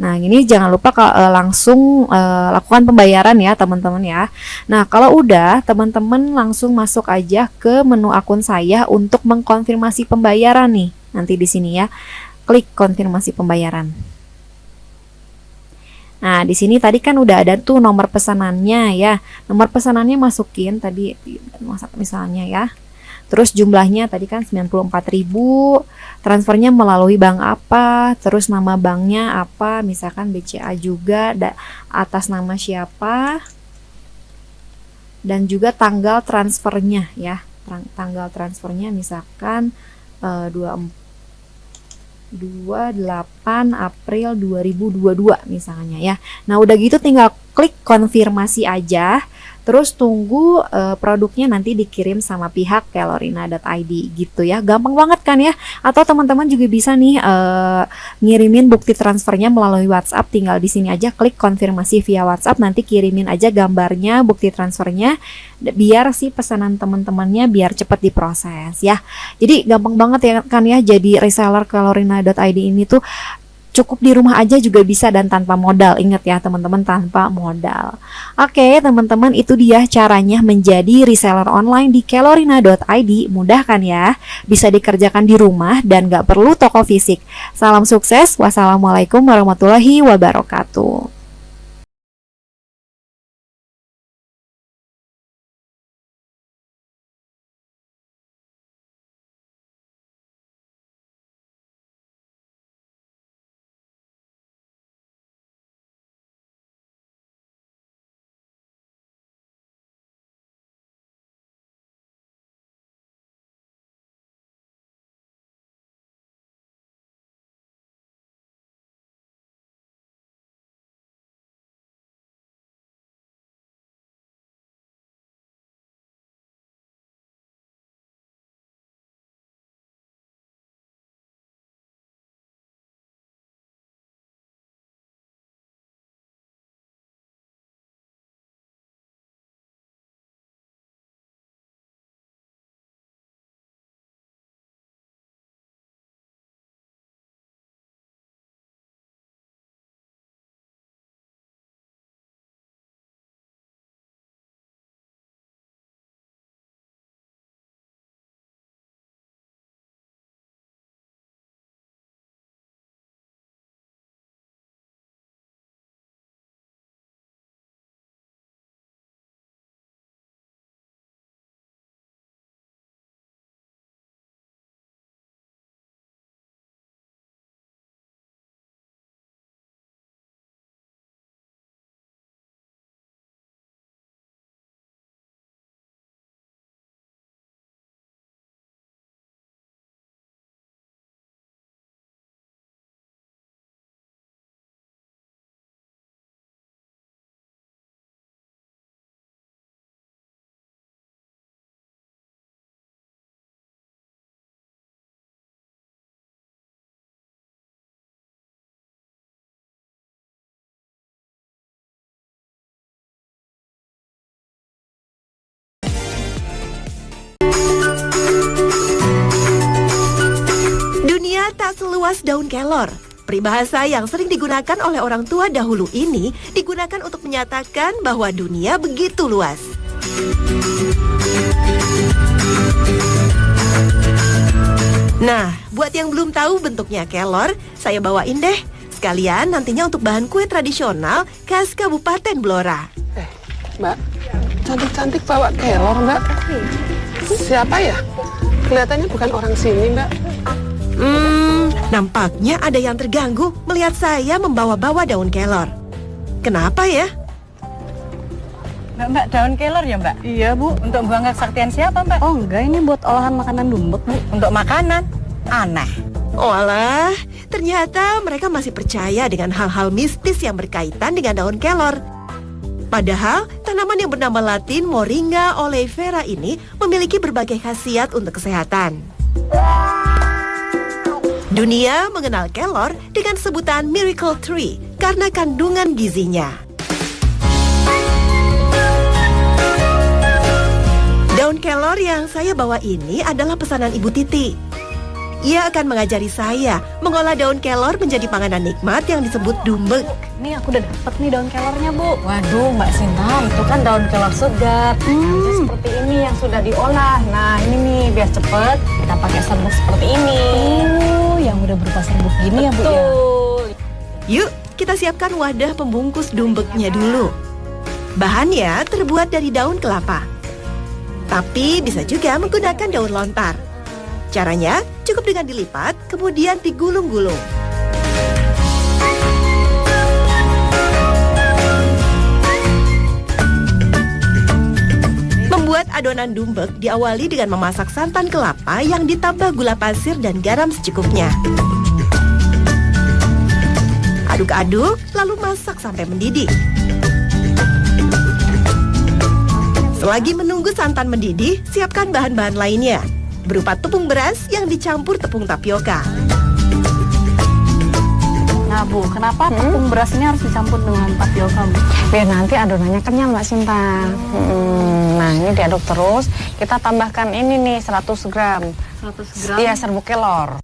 Nah, ini jangan lupa langsung lakukan pembayaran ya, teman-teman ya. Nah, kalau udah, teman-teman langsung masuk aja ke menu akun saya untuk mengkonfirmasi pembayaran nih. Nanti di sini ya. Klik konfirmasi pembayaran. Nah, di sini tadi kan udah ada tuh nomor pesanannya ya. Nomor pesanannya masukin tadi misalnya ya. Terus jumlahnya tadi kan 94.000. Transfernya melalui bank apa? Terus nama banknya apa? Misalkan BCA juga, atas nama siapa? Dan juga tanggal transfernya ya. Tanggal transfernya misalkan 28 April 2022 misalnya ya. Nah udah gitu tinggal klik konfirmasi aja. Terus tunggu produknya nanti dikirim sama pihak kelorina.id gitu ya. Gampang banget kan ya. Atau teman-teman juga bisa nih ngirimin bukti transfernya melalui WhatsApp. Tinggal di sini aja klik konfirmasi via WhatsApp. Nanti kirimin aja gambarnya bukti transfernya. Biar si pesanan teman-temannya biar cepat diproses ya. Jadi gampang banget ya kan ya. Jadi reseller kelorina.id ini tuh cukup di rumah aja juga bisa dan tanpa modal. Ingat ya teman-teman, tanpa modal. Oke teman-teman, itu dia caranya menjadi reseller online di kelorina.id. Mudah kan ya? Bisa dikerjakan di rumah dan gak perlu toko fisik. Salam sukses. Wassalamualaikum warahmatullahi wabarakatuh. Dunia tak seluas daun kelor. Peribahasa yang sering digunakan oleh orang tua dahulu ini digunakan untuk menyatakan bahwa dunia begitu luas. Nah, buat yang belum tahu bentuknya kelor, saya bawain deh. Sekalian nantinya untuk bahan kue tradisional khas Kabupaten Blora. Mbak, cantik-cantik bawa kelor, Mbak. Siapa ya? Kelihatannya bukan orang sini, Mbak. Nampaknya ada yang terganggu melihat saya membawa-bawa daun kelor. Kenapa ya? Mbak, daun kelor ya, Mbak? Iya, Bu. Untuk buang kesaktian siapa, Mbak? Oh enggak, ini buat olahan makanan dumbek, Bu. Untuk makanan? Aneh. Walah, ternyata mereka masih percaya dengan hal-hal mistis yang berkaitan dengan daun kelor. Padahal, tanaman yang bernama Latin Moringa oleifera ini memiliki berbagai khasiat untuk kesehatan. Dunia mengenal kelor dengan sebutan miracle tree karena kandungan gizinya. Daun kelor yang saya bawa ini adalah pesanan Ibu Titi. Ia akan mengajari saya mengolah daun kelor menjadi panganan nikmat yang disebut dumbek. Nih aku udah dapet nih daun kelornya, Bu. Waduh, Mbak Sinta, itu kan daun kelor segar. Jadi seperti ini yang sudah diolah. Nah, ini nih, biar cepet kita pakai serbuk seperti ini. Oh, yang udah berupa serbuk gini ya, Bu ya? Betul. Yuk, kita siapkan wadah pembungkus dumbeknya dulu. Bahannya terbuat dari daun kelapa. Tapi bisa juga menggunakan daun lontar. Caranya cukup dengan dilipat, kemudian digulung-gulung. Membuat adonan dumbek diawali dengan memasak santan kelapa yang ditambah gula pasir dan garam secukupnya. Aduk-aduk, lalu masak sampai mendidih. Selagi menunggu santan mendidih, siapkan bahan-bahan lainnya, berupa tepung beras yang dicampur tepung tapioka. Nah, Bu, kenapa tepung beras ini harus dicampur dengan tapioka, Bu? Biar nanti adonannya kenyal, Mbak Sinta. Nah, ini diaduk terus. Kita tambahkan ini nih, 100 gram. 100 gram? Iya, serbuk kelor.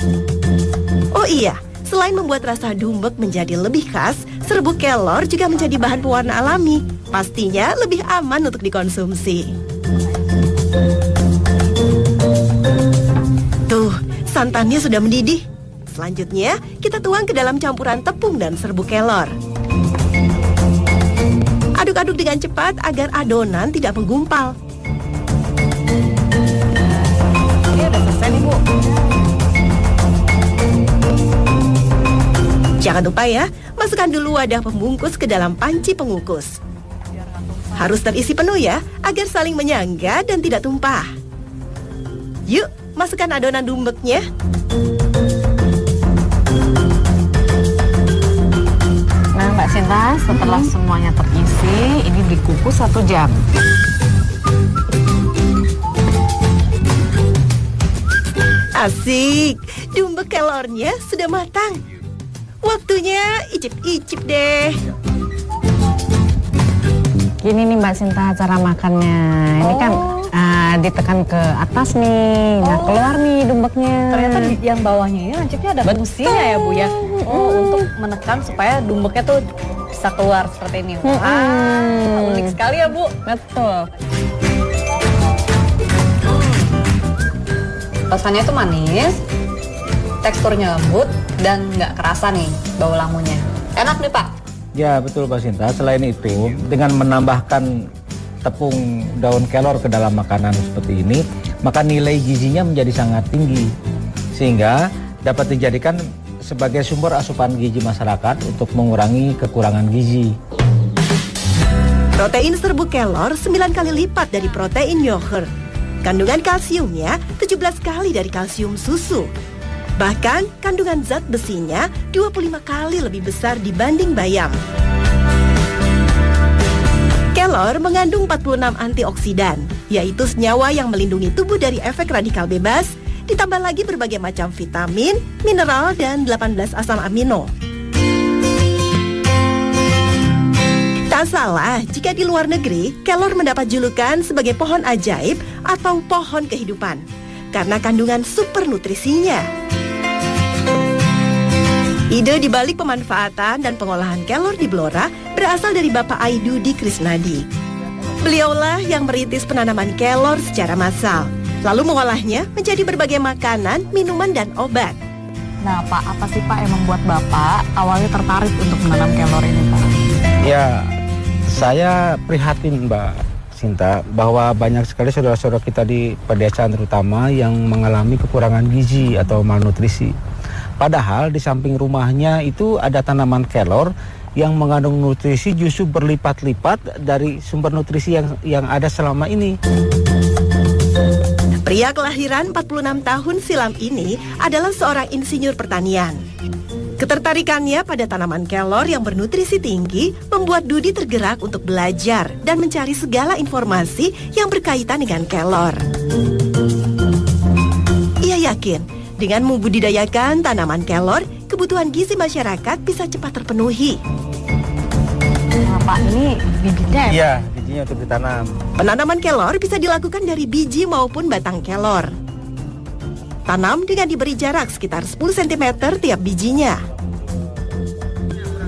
Oh iya, selain membuat rasa dumbek menjadi lebih khas, serbuk kelor juga menjadi bahan pewarna alami. Pastinya lebih aman untuk dikonsumsi. Tuh, santannya sudah mendidih. Selanjutnya, kita tuang ke dalam campuran tepung dan serbuk kelor. Aduk-aduk dengan cepat agar adonan tidak menggumpal. Ini udah selesai nih, Bu. Jangan lupa ya, masukkan dulu wadah pembungkus ke dalam panci pengukus. Harus terisi penuh ya, agar saling menyangga dan tidak tumpah. Yuk, masukkan adonan dumbeknya. Nah, Mbak Sinta, setelah semuanya terisi, ini dikukus 1 jam. Asik, dumbek kelornya sudah matang. Waktunya icip-icip deh. Gini nih Mbak Sinta cara makannya. Ini kan ditekan ke atas nih. Nah, keluar nih dumbeknya. Ternyata yang bawahnya ini lancipnya ada fungsinya ya, Bu ya. Oh, untuk menekan supaya dumbeknya tuh bisa keluar seperti ini. Wah, unik sekali ya, Bu. Betul. Rasanya itu manis, teksturnya lembut, dan nggak kerasa nih bau lamunya. Enak nih, Pak. Ya betul Pak Sinta, selain itu dengan menambahkan tepung daun kelor ke dalam makanan seperti ini, maka nilai gizinya menjadi sangat tinggi sehingga dapat dijadikan sebagai sumber asupan gizi masyarakat untuk mengurangi kekurangan gizi. Protein serbuk kelor 9 kali lipat dari protein yogurt. Kandungan kalsiumnya 17 kali dari kalsium susu. Bahkan kandungan zat besinya 25 kali lebih besar dibanding bayam. Kelor mengandung 46 antioksidan, yaitu senyawa yang melindungi tubuh dari efek radikal bebas, ditambah lagi berbagai macam vitamin, mineral, dan 18 asam amino. Tak salah jika di luar negeri, kelor mendapat julukan sebagai pohon ajaib atau pohon kehidupan, karena kandungan super nutrisinya. Ide dibalik pemanfaatan dan pengolahan kelor di Blora berasal dari Bapak Aidudi Krisnadi. Beliaulah yang merintis penanaman kelor secara massal, lalu mengolahnya menjadi berbagai makanan, minuman, dan obat. Nah Pak, apa sih Pak yang membuat Bapak awalnya tertarik untuk menanam kelor ini Pak? Ya, saya prihatin Mbak Sinta bahwa banyak sekali saudara-saudara kita di pedesaan terutama yang mengalami kekurangan gizi atau malnutrisi. Padahal di samping rumahnya itu ada tanaman kelor yang mengandung nutrisi justru berlipat-lipat dari sumber nutrisi yang ada selama ini. Pria kelahiran 46 tahun silam ini adalah seorang insinyur pertanian. Ketertarikannya pada tanaman kelor yang bernutrisi tinggi membuat Dudi tergerak untuk belajar dan mencari segala informasi yang berkaitan dengan kelor. Ia yakin dengan membudidayakan tanaman kelor, kebutuhan gizi masyarakat bisa cepat terpenuhi. Nah Pak, ini bibitnya ya? Iya, bijinya untuk ditanam. Penanaman kelor bisa dilakukan dari biji maupun batang kelor. Tanam dengan diberi jarak sekitar 10 cm tiap bijinya.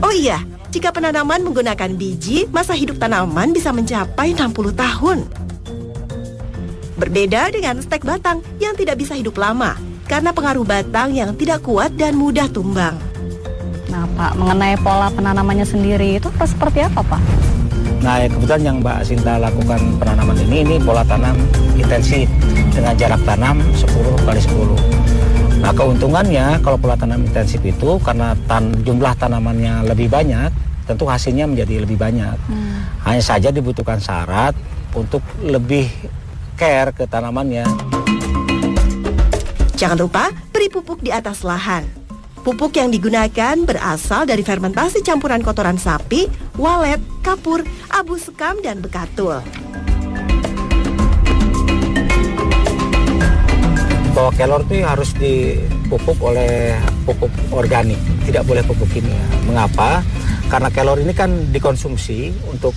Oh iya, jika penanaman menggunakan biji, masa hidup tanaman bisa mencapai 60 tahun. Berbeda dengan stek batang yang tidak bisa hidup lama, karena pengaruh batang yang tidak kuat dan mudah tumbang. Nah Pak, mengenai pola penanamannya sendiri itu seperti apa Pak? Nah, kebetulan yang Mbak Sinta lakukan penanaman ini pola tanam intensif dengan jarak tanam 10x10. Nah, keuntungannya kalau pola tanam intensif itu karena jumlah tanamannya lebih banyak, tentu hasilnya menjadi lebih banyak. Hanya saja dibutuhkan syarat untuk lebih care ke tanamannya. Jangan lupa beri pupuk di atas lahan. Pupuk yang digunakan berasal dari fermentasi campuran kotoran sapi, walet, kapur, abu sekam, dan bekatul. Bahwa kelor itu harus dipupuk oleh pupuk organik, tidak boleh pupuk kimia. Mengapa? Karena kelor ini kan dikonsumsi untuk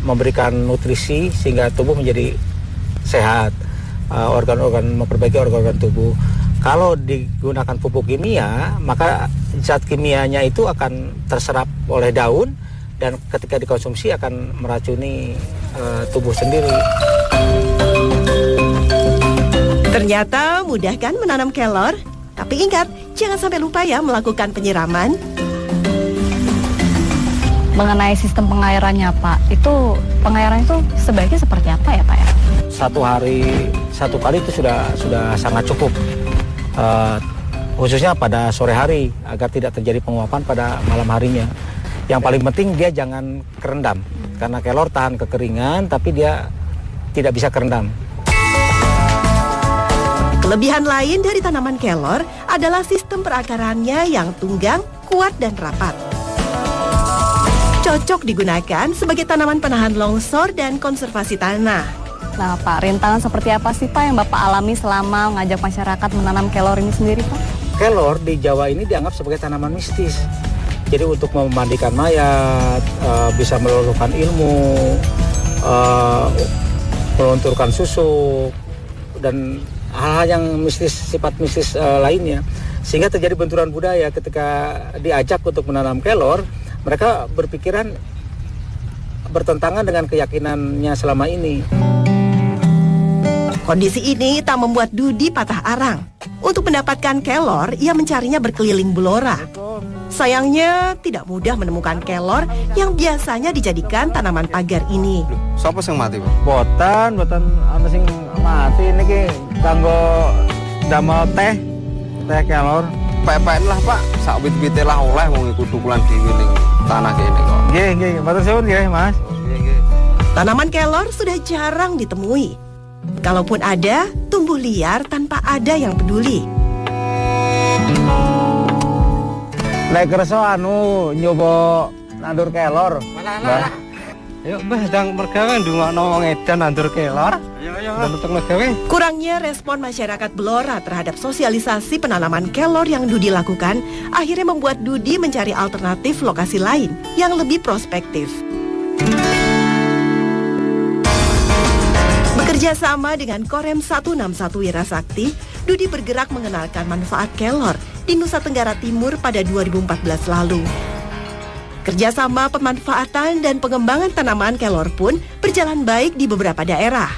memberikan nutrisi sehingga tubuh menjadi sehat, memperbaiki organ-organ tubuh. Kalau digunakan pupuk kimia, maka zat kimianya itu akan terserap oleh daun dan ketika dikonsumsi akan meracuni tubuh sendiri. Ternyata mudah kan menanam kelor? Tapi ingat, jangan sampai lupa ya melakukan penyiraman. Mengenai sistem pengairannya Pak, itu pengairan itu sebaiknya seperti apa ya Pak ya? 1 hari 1 kali itu sudah sangat cukup. Khususnya pada sore hari agar tidak terjadi penguapan pada malam harinya. Yang paling penting dia jangan kerendam karena kelor tahan kekeringan tapi dia tidak bisa kerendam. Kelebihan lain dari tanaman kelor adalah sistem perakarannya yang tunggang, kuat, dan rapat. Cocok digunakan sebagai tanaman penahan longsor dan konservasi tanah. Nah Pak, rintangan seperti apa sih Pak yang Bapak alami selama mengajak masyarakat menanam kelor ini sendiri Pak? Kelor di Jawa ini dianggap sebagai tanaman mistis. Jadi untuk memandikan mayat, bisa meluluhkan ilmu, melunturkan susuk, dan hal-hal yang mistis, sifat mistis lainnya. Sehingga terjadi benturan budaya ketika diajak untuk menanam kelor, mereka berpikiran bertentangan dengan keyakinannya selama ini. Kondisi ini tak membuat Dudi patah arang. Untuk mendapatkan kelor, ia mencarinya berkeliling Blora. Sayangnya, tidak mudah menemukan kelor yang biasanya dijadikan tanaman pagar ini. Siapa yang mati, Pak? Botan ana sing mati niki kanggo damel teh kelor. Pepek lah, Pak. Sak wit-wite lah oleh wong iku tukulan dhewe ning tanah kene kok. Nggih, matur suwun nggih, Mas. Nggih. Tanaman kelor sudah jarang ditemui. Kalaupun ada, tumbuh liar tanpa ada yang peduli. Lek kersa nyoba nandur kelor. Lah. Yuk, Mbah, dang mergawe ndungokno wong edan nandur kelor. Ayo. Nonton mergawe. Kurangnya respon masyarakat Blora terhadap sosialisasi penanaman kelor yang Dudi lakukan akhirnya membuat Dudi mencari alternatif lokasi lain yang lebih prospektif. Bekerja sama dengan Korem 161 Wirasakti, Dudi bergerak mengenalkan manfaat kelor di Nusa Tenggara Timur pada 2014 lalu. Kerjasama pemanfaatan dan pengembangan tanaman kelor pun berjalan baik di beberapa daerah.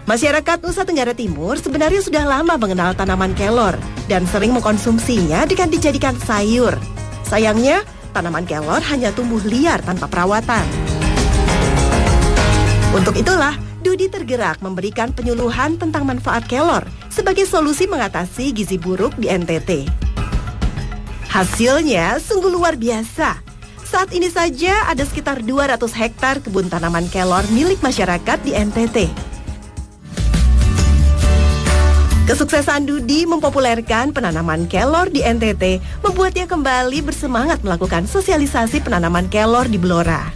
Masyarakat Nusa Tenggara Timur sebenarnya sudah lama mengenal tanaman kelor dan sering mengkonsumsinya dengan dijadikan sayur. Sayangnya, tanaman kelor hanya tumbuh liar tanpa perawatan. Untuk itulah, Dudi tergerak memberikan penyuluhan tentang manfaat kelor sebagai solusi mengatasi gizi buruk di NTT. Hasilnya sungguh luar biasa. Saat ini saja ada sekitar 200 hektar kebun tanaman kelor milik masyarakat di NTT. Kesuksesan Dudi mempopulerkan penanaman kelor di NTT membuatnya kembali bersemangat melakukan sosialisasi penanaman kelor di Blora.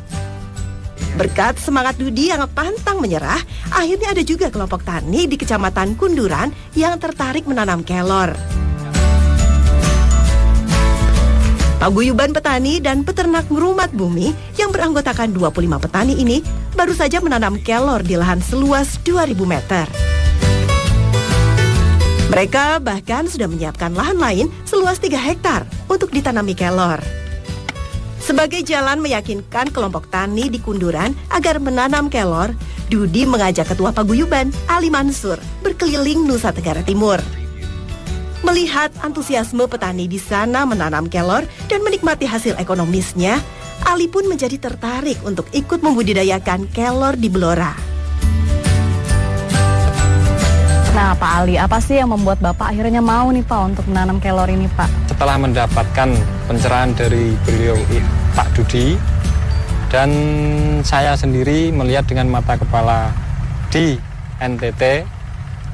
Berkat semangat Dudi yang pantang menyerah, akhirnya ada juga kelompok tani di Kecamatan Kunduran yang tertarik menanam kelor. Paguyuban petani dan peternak Merumat Bumi yang beranggotakan 25 petani ini baru saja menanam kelor di lahan seluas 2.000 meter. Mereka bahkan sudah menyiapkan lahan lain seluas 3 hektar untuk ditanami kelor. Sebagai jalan meyakinkan kelompok tani di Kunduran agar menanam kelor, Dudi mengajak Ketua Paguyuban, Ali Mansur, berkeliling Nusa Tenggara Timur. Melihat antusiasme petani di sana menanam kelor dan menikmati hasil ekonomisnya, Ali pun menjadi tertarik untuk ikut membudidayakan kelor di Blora. Nah Pak Ali, apa sih yang membuat Bapak akhirnya mau nih Pak untuk menanam kelor ini Pak? Setelah mendapatkan pencerahan dari beliau Pak Dudi, dan saya sendiri melihat dengan mata kepala di NTT,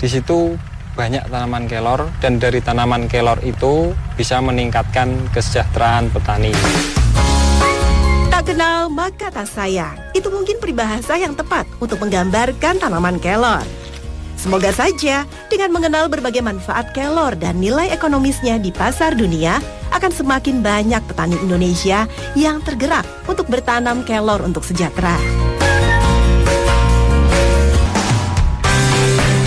di situ banyak tanaman kelor, dan dari tanaman kelor itu bisa meningkatkan kesejahteraan petani. Tak kenal maka tak sayang, itu mungkin peribahasa yang tepat untuk menggambarkan tanaman kelor. Semoga saja dengan mengenal berbagai manfaat kelor dan nilai ekonomisnya di pasar dunia, akan semakin banyak petani Indonesia yang tergerak untuk bertanam kelor untuk sejahtera.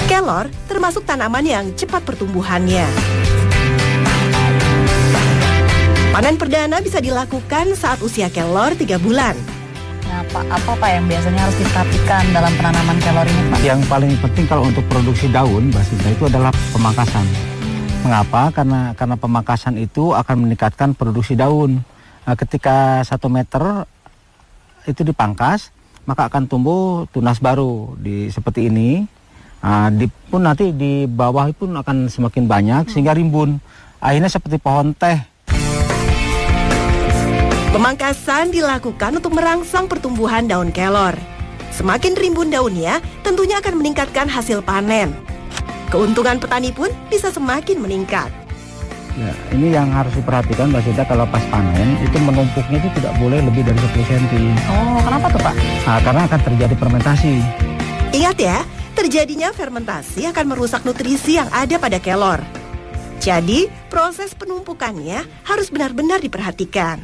Kelor termasuk tanaman yang cepat pertumbuhannya. Panen perdana bisa dilakukan saat usia kelor 3 bulan. Nah Pak, apa Pak yang biasanya harus diperhatikan dalam penanaman kelor ini Pak? Yang paling penting kalau untuk produksi daun, Mbak Sinta, itu adalah pemangkasan. Mengapa? Karena pemangkasan itu akan meningkatkan produksi daun. Nah, ketika 1 meter itu dipangkas, maka akan tumbuh tunas baru seperti ini. Pun nanti di bawah pun akan semakin banyak sehingga rimbun. Akhirnya seperti pohon teh. Pemangkasan dilakukan untuk merangsang pertumbuhan daun kelor. Semakin rimbun daunnya, tentunya akan meningkatkan hasil panen. Keuntungan petani pun bisa semakin meningkat. Ya, ini yang harus diperhatikan Mbak Sinta, kalau pas panen itu menumpuknya itu tidak boleh lebih dari 10 cm. Oh, kenapa tuh Pak? Nah, karena akan terjadi fermentasi. Ingat ya, terjadinya fermentasi akan merusak nutrisi yang ada pada kelor. Jadi, proses penumpukannya harus benar-benar diperhatikan.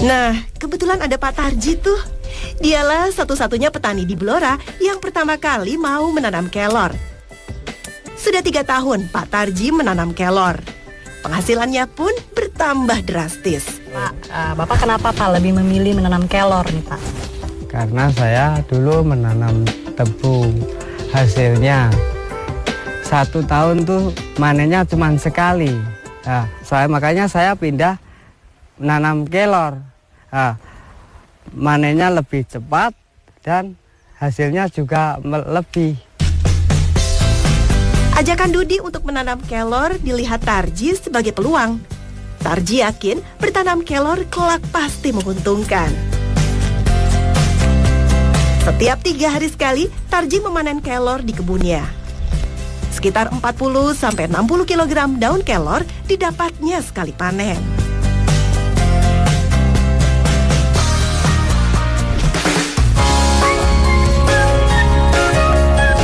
Nah, kebetulan ada Pak Tarji tuh. Dialah satu-satunya petani di Blora yang pertama kali mau menanam kelor. Sudah 3 tahun Pak Tarji menanam kelor. Penghasilannya pun bertambah drastis. Pak, Bapak kenapa Pak lebih memilih menanam kelor nih Pak? Karena saya dulu menanam tebu. Hasilnya 1 tahun tuh manennya cuma sekali. Nah, makanya saya pindah menanam kelor. Nah, manennya lebih cepat dan hasilnya juga lebih. Ajakan Dudi untuk menanam kelor dilihat Tarji sebagai peluang. Tarji yakin bertanam kelor kelak pasti menguntungkan. Setiap 3 hari sekali, Tarji memanen kelor di kebunnya. Sekitar 40-60 kg daun kelor didapatnya sekali panen.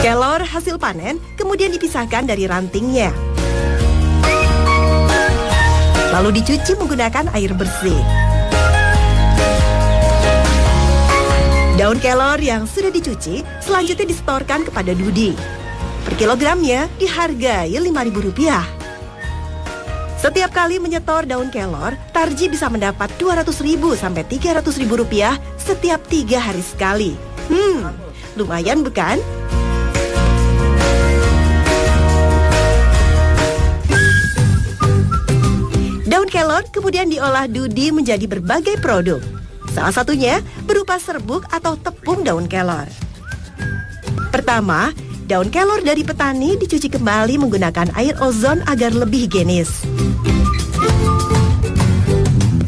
Kelor hasil panen kemudian dipisahkan dari rantingnya. Lalu dicuci menggunakan air bersih. Daun kelor yang sudah dicuci selanjutnya disetorkan kepada Dudi. Per kilogramnya dihargai Rp5.000. Setiap kali menyetor daun kelor, Tarji bisa mendapat Rp200.000 sampai Rp300.000 setiap 3 hari sekali. Lumayan bukan? Daun kelor kemudian diolah Dudi menjadi berbagai produk. Salah satunya berupa serbuk atau tepung daun kelor. Pertama, daun kelor dari petani dicuci kembali menggunakan air ozon agar lebih higienis.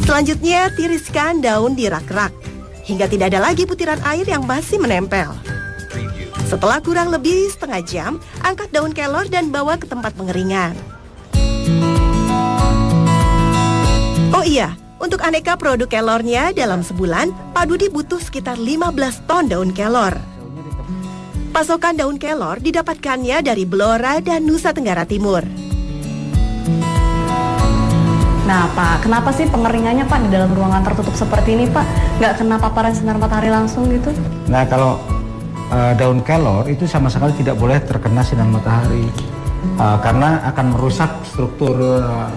Selanjutnya, tiriskan daun di rak-rak hingga tidak ada lagi butiran air yang masih menempel. Setelah kurang lebih setengah jam, angkat daun kelor dan bawa ke tempat pengeringan. Oh iya, untuk aneka produk kelornya dalam sebulan, Pak Dudi butuh sekitar 15 ton daun kelor. Pasokan daun kelor didapatkannya dari Blora dan Nusa Tenggara Timur. Nah Pak, kenapa sih pengeringannya Pak di dalam ruangan tertutup seperti ini Pak? Nggak kena paparan sinar matahari langsung gitu? Nah kalau daun kelor itu sama sekali tidak boleh terkena sinar matahari. Karena akan merusak struktur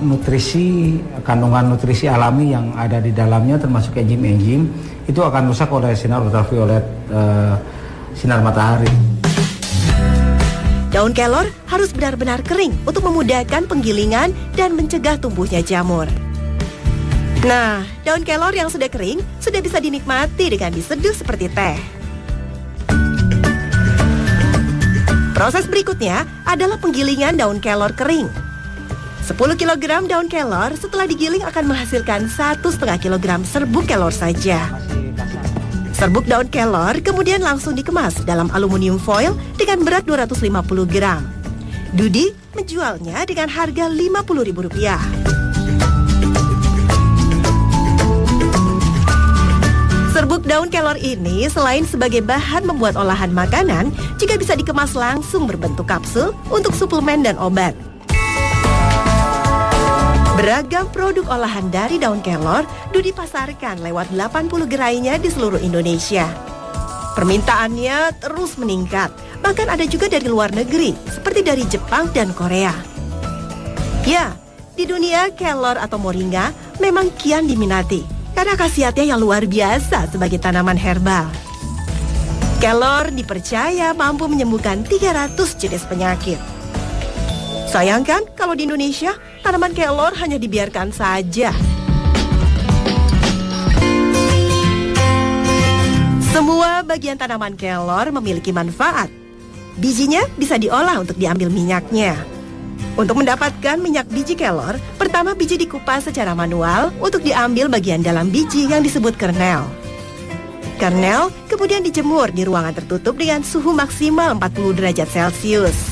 nutrisi, kandungan nutrisi alami yang ada di dalamnya termasuk enzim-enzim, itu akan rusak oleh sinar ultraviolet sinar matahari. Daun kelor harus benar-benar kering untuk memudahkan penggilingan dan mencegah tumbuhnya jamur. Nah, daun kelor yang sudah kering sudah bisa dinikmati dengan diseduh seperti teh. Proses berikutnya adalah penggilingan daun kelor kering. 10 kg daun kelor setelah digiling akan menghasilkan 1,5 kg serbuk kelor saja. Serbuk daun kelor kemudian langsung dikemas dalam aluminium foil dengan berat 250 gram. Dudi menjualnya dengan harga Rp50.000. Serbuk daun kelor ini selain sebagai bahan membuat olahan makanan, juga bisa dikemas langsung berbentuk kapsul untuk suplemen dan obat. Beragam produk olahan dari daun kelor Dudi pasarkan lewat 80 gerainya di seluruh Indonesia. Permintaannya terus meningkat, bahkan ada juga dari luar negeri, seperti dari Jepang dan Korea. Ya, di dunia kelor atau moringa memang kian diminati, karena khasiatnya yang luar biasa sebagai tanaman herbal. Kelor dipercaya mampu menyembuhkan 300 jenis penyakit. Sayangkan kalau di Indonesia, tanaman kelor hanya dibiarkan saja. Semua bagian tanaman kelor memiliki manfaat. Bijinya bisa diolah untuk diambil minyaknya. Untuk mendapatkan minyak biji kelor, pertama biji dikupas secara manual untuk diambil bagian dalam biji yang disebut kernel. Kernel kemudian dijemur di ruangan tertutup dengan suhu maksimal 40 derajat Celcius.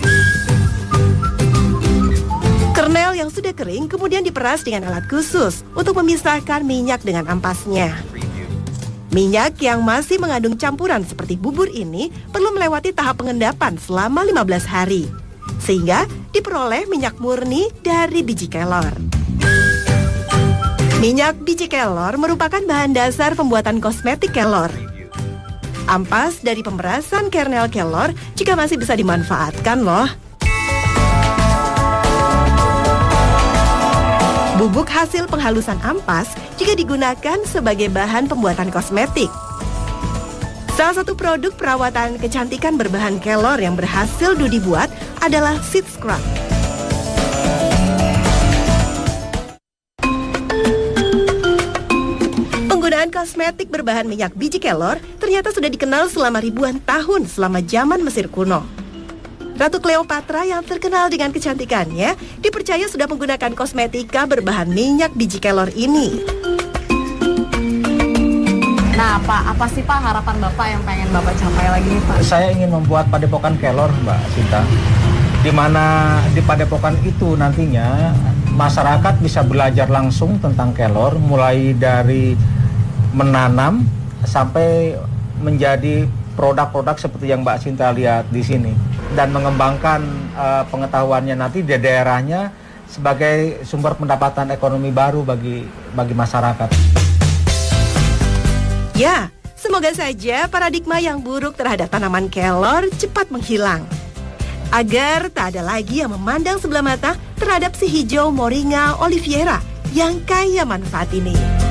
Kernel yang sudah kering kemudian diperas dengan alat khusus untuk memisahkan minyak dengan ampasnya. Minyak yang masih mengandung campuran seperti bubur ini perlu melewati tahap pengendapan selama 15 hari, sehingga diperoleh minyak murni dari biji kelor. Minyak biji kelor merupakan bahan dasar pembuatan kosmetik kelor. Ampas dari pemerasan kernel kelor juga masih bisa dimanfaatkan loh. Bubuk hasil penghalusan ampas juga digunakan sebagai bahan pembuatan kosmetik. Salah satu produk perawatan kecantikan berbahan kelor yang berhasil Dudi buat adalah seed scrub. Penggunaan kosmetik berbahan minyak biji kelor ternyata sudah dikenal selama ribuan tahun selama zaman Mesir kuno. Ratu Cleopatra yang terkenal dengan kecantikannya dipercaya sudah menggunakan kosmetika berbahan minyak biji kelor ini. Nah Pak, apa sih Pak harapan Bapak yang pengen Bapak capai lagi nih Pak? Saya ingin membuat padepokan kelor, Mbak Sinta, di mana di padepokan itu nantinya masyarakat bisa belajar langsung tentang kelor, mulai dari menanam sampai menjadi produk-produk seperti yang Mbak Sinta lihat di sini, dan mengembangkan pengetahuannya nanti di daerahnya sebagai sumber pendapatan ekonomi baru bagi masyarakat. Ya, semoga saja paradigma yang buruk terhadap tanaman kelor cepat menghilang. agar tak ada lagi yang memandang sebelah mata terhadap si hijau Moringa oleifera yang kaya manfaat ini.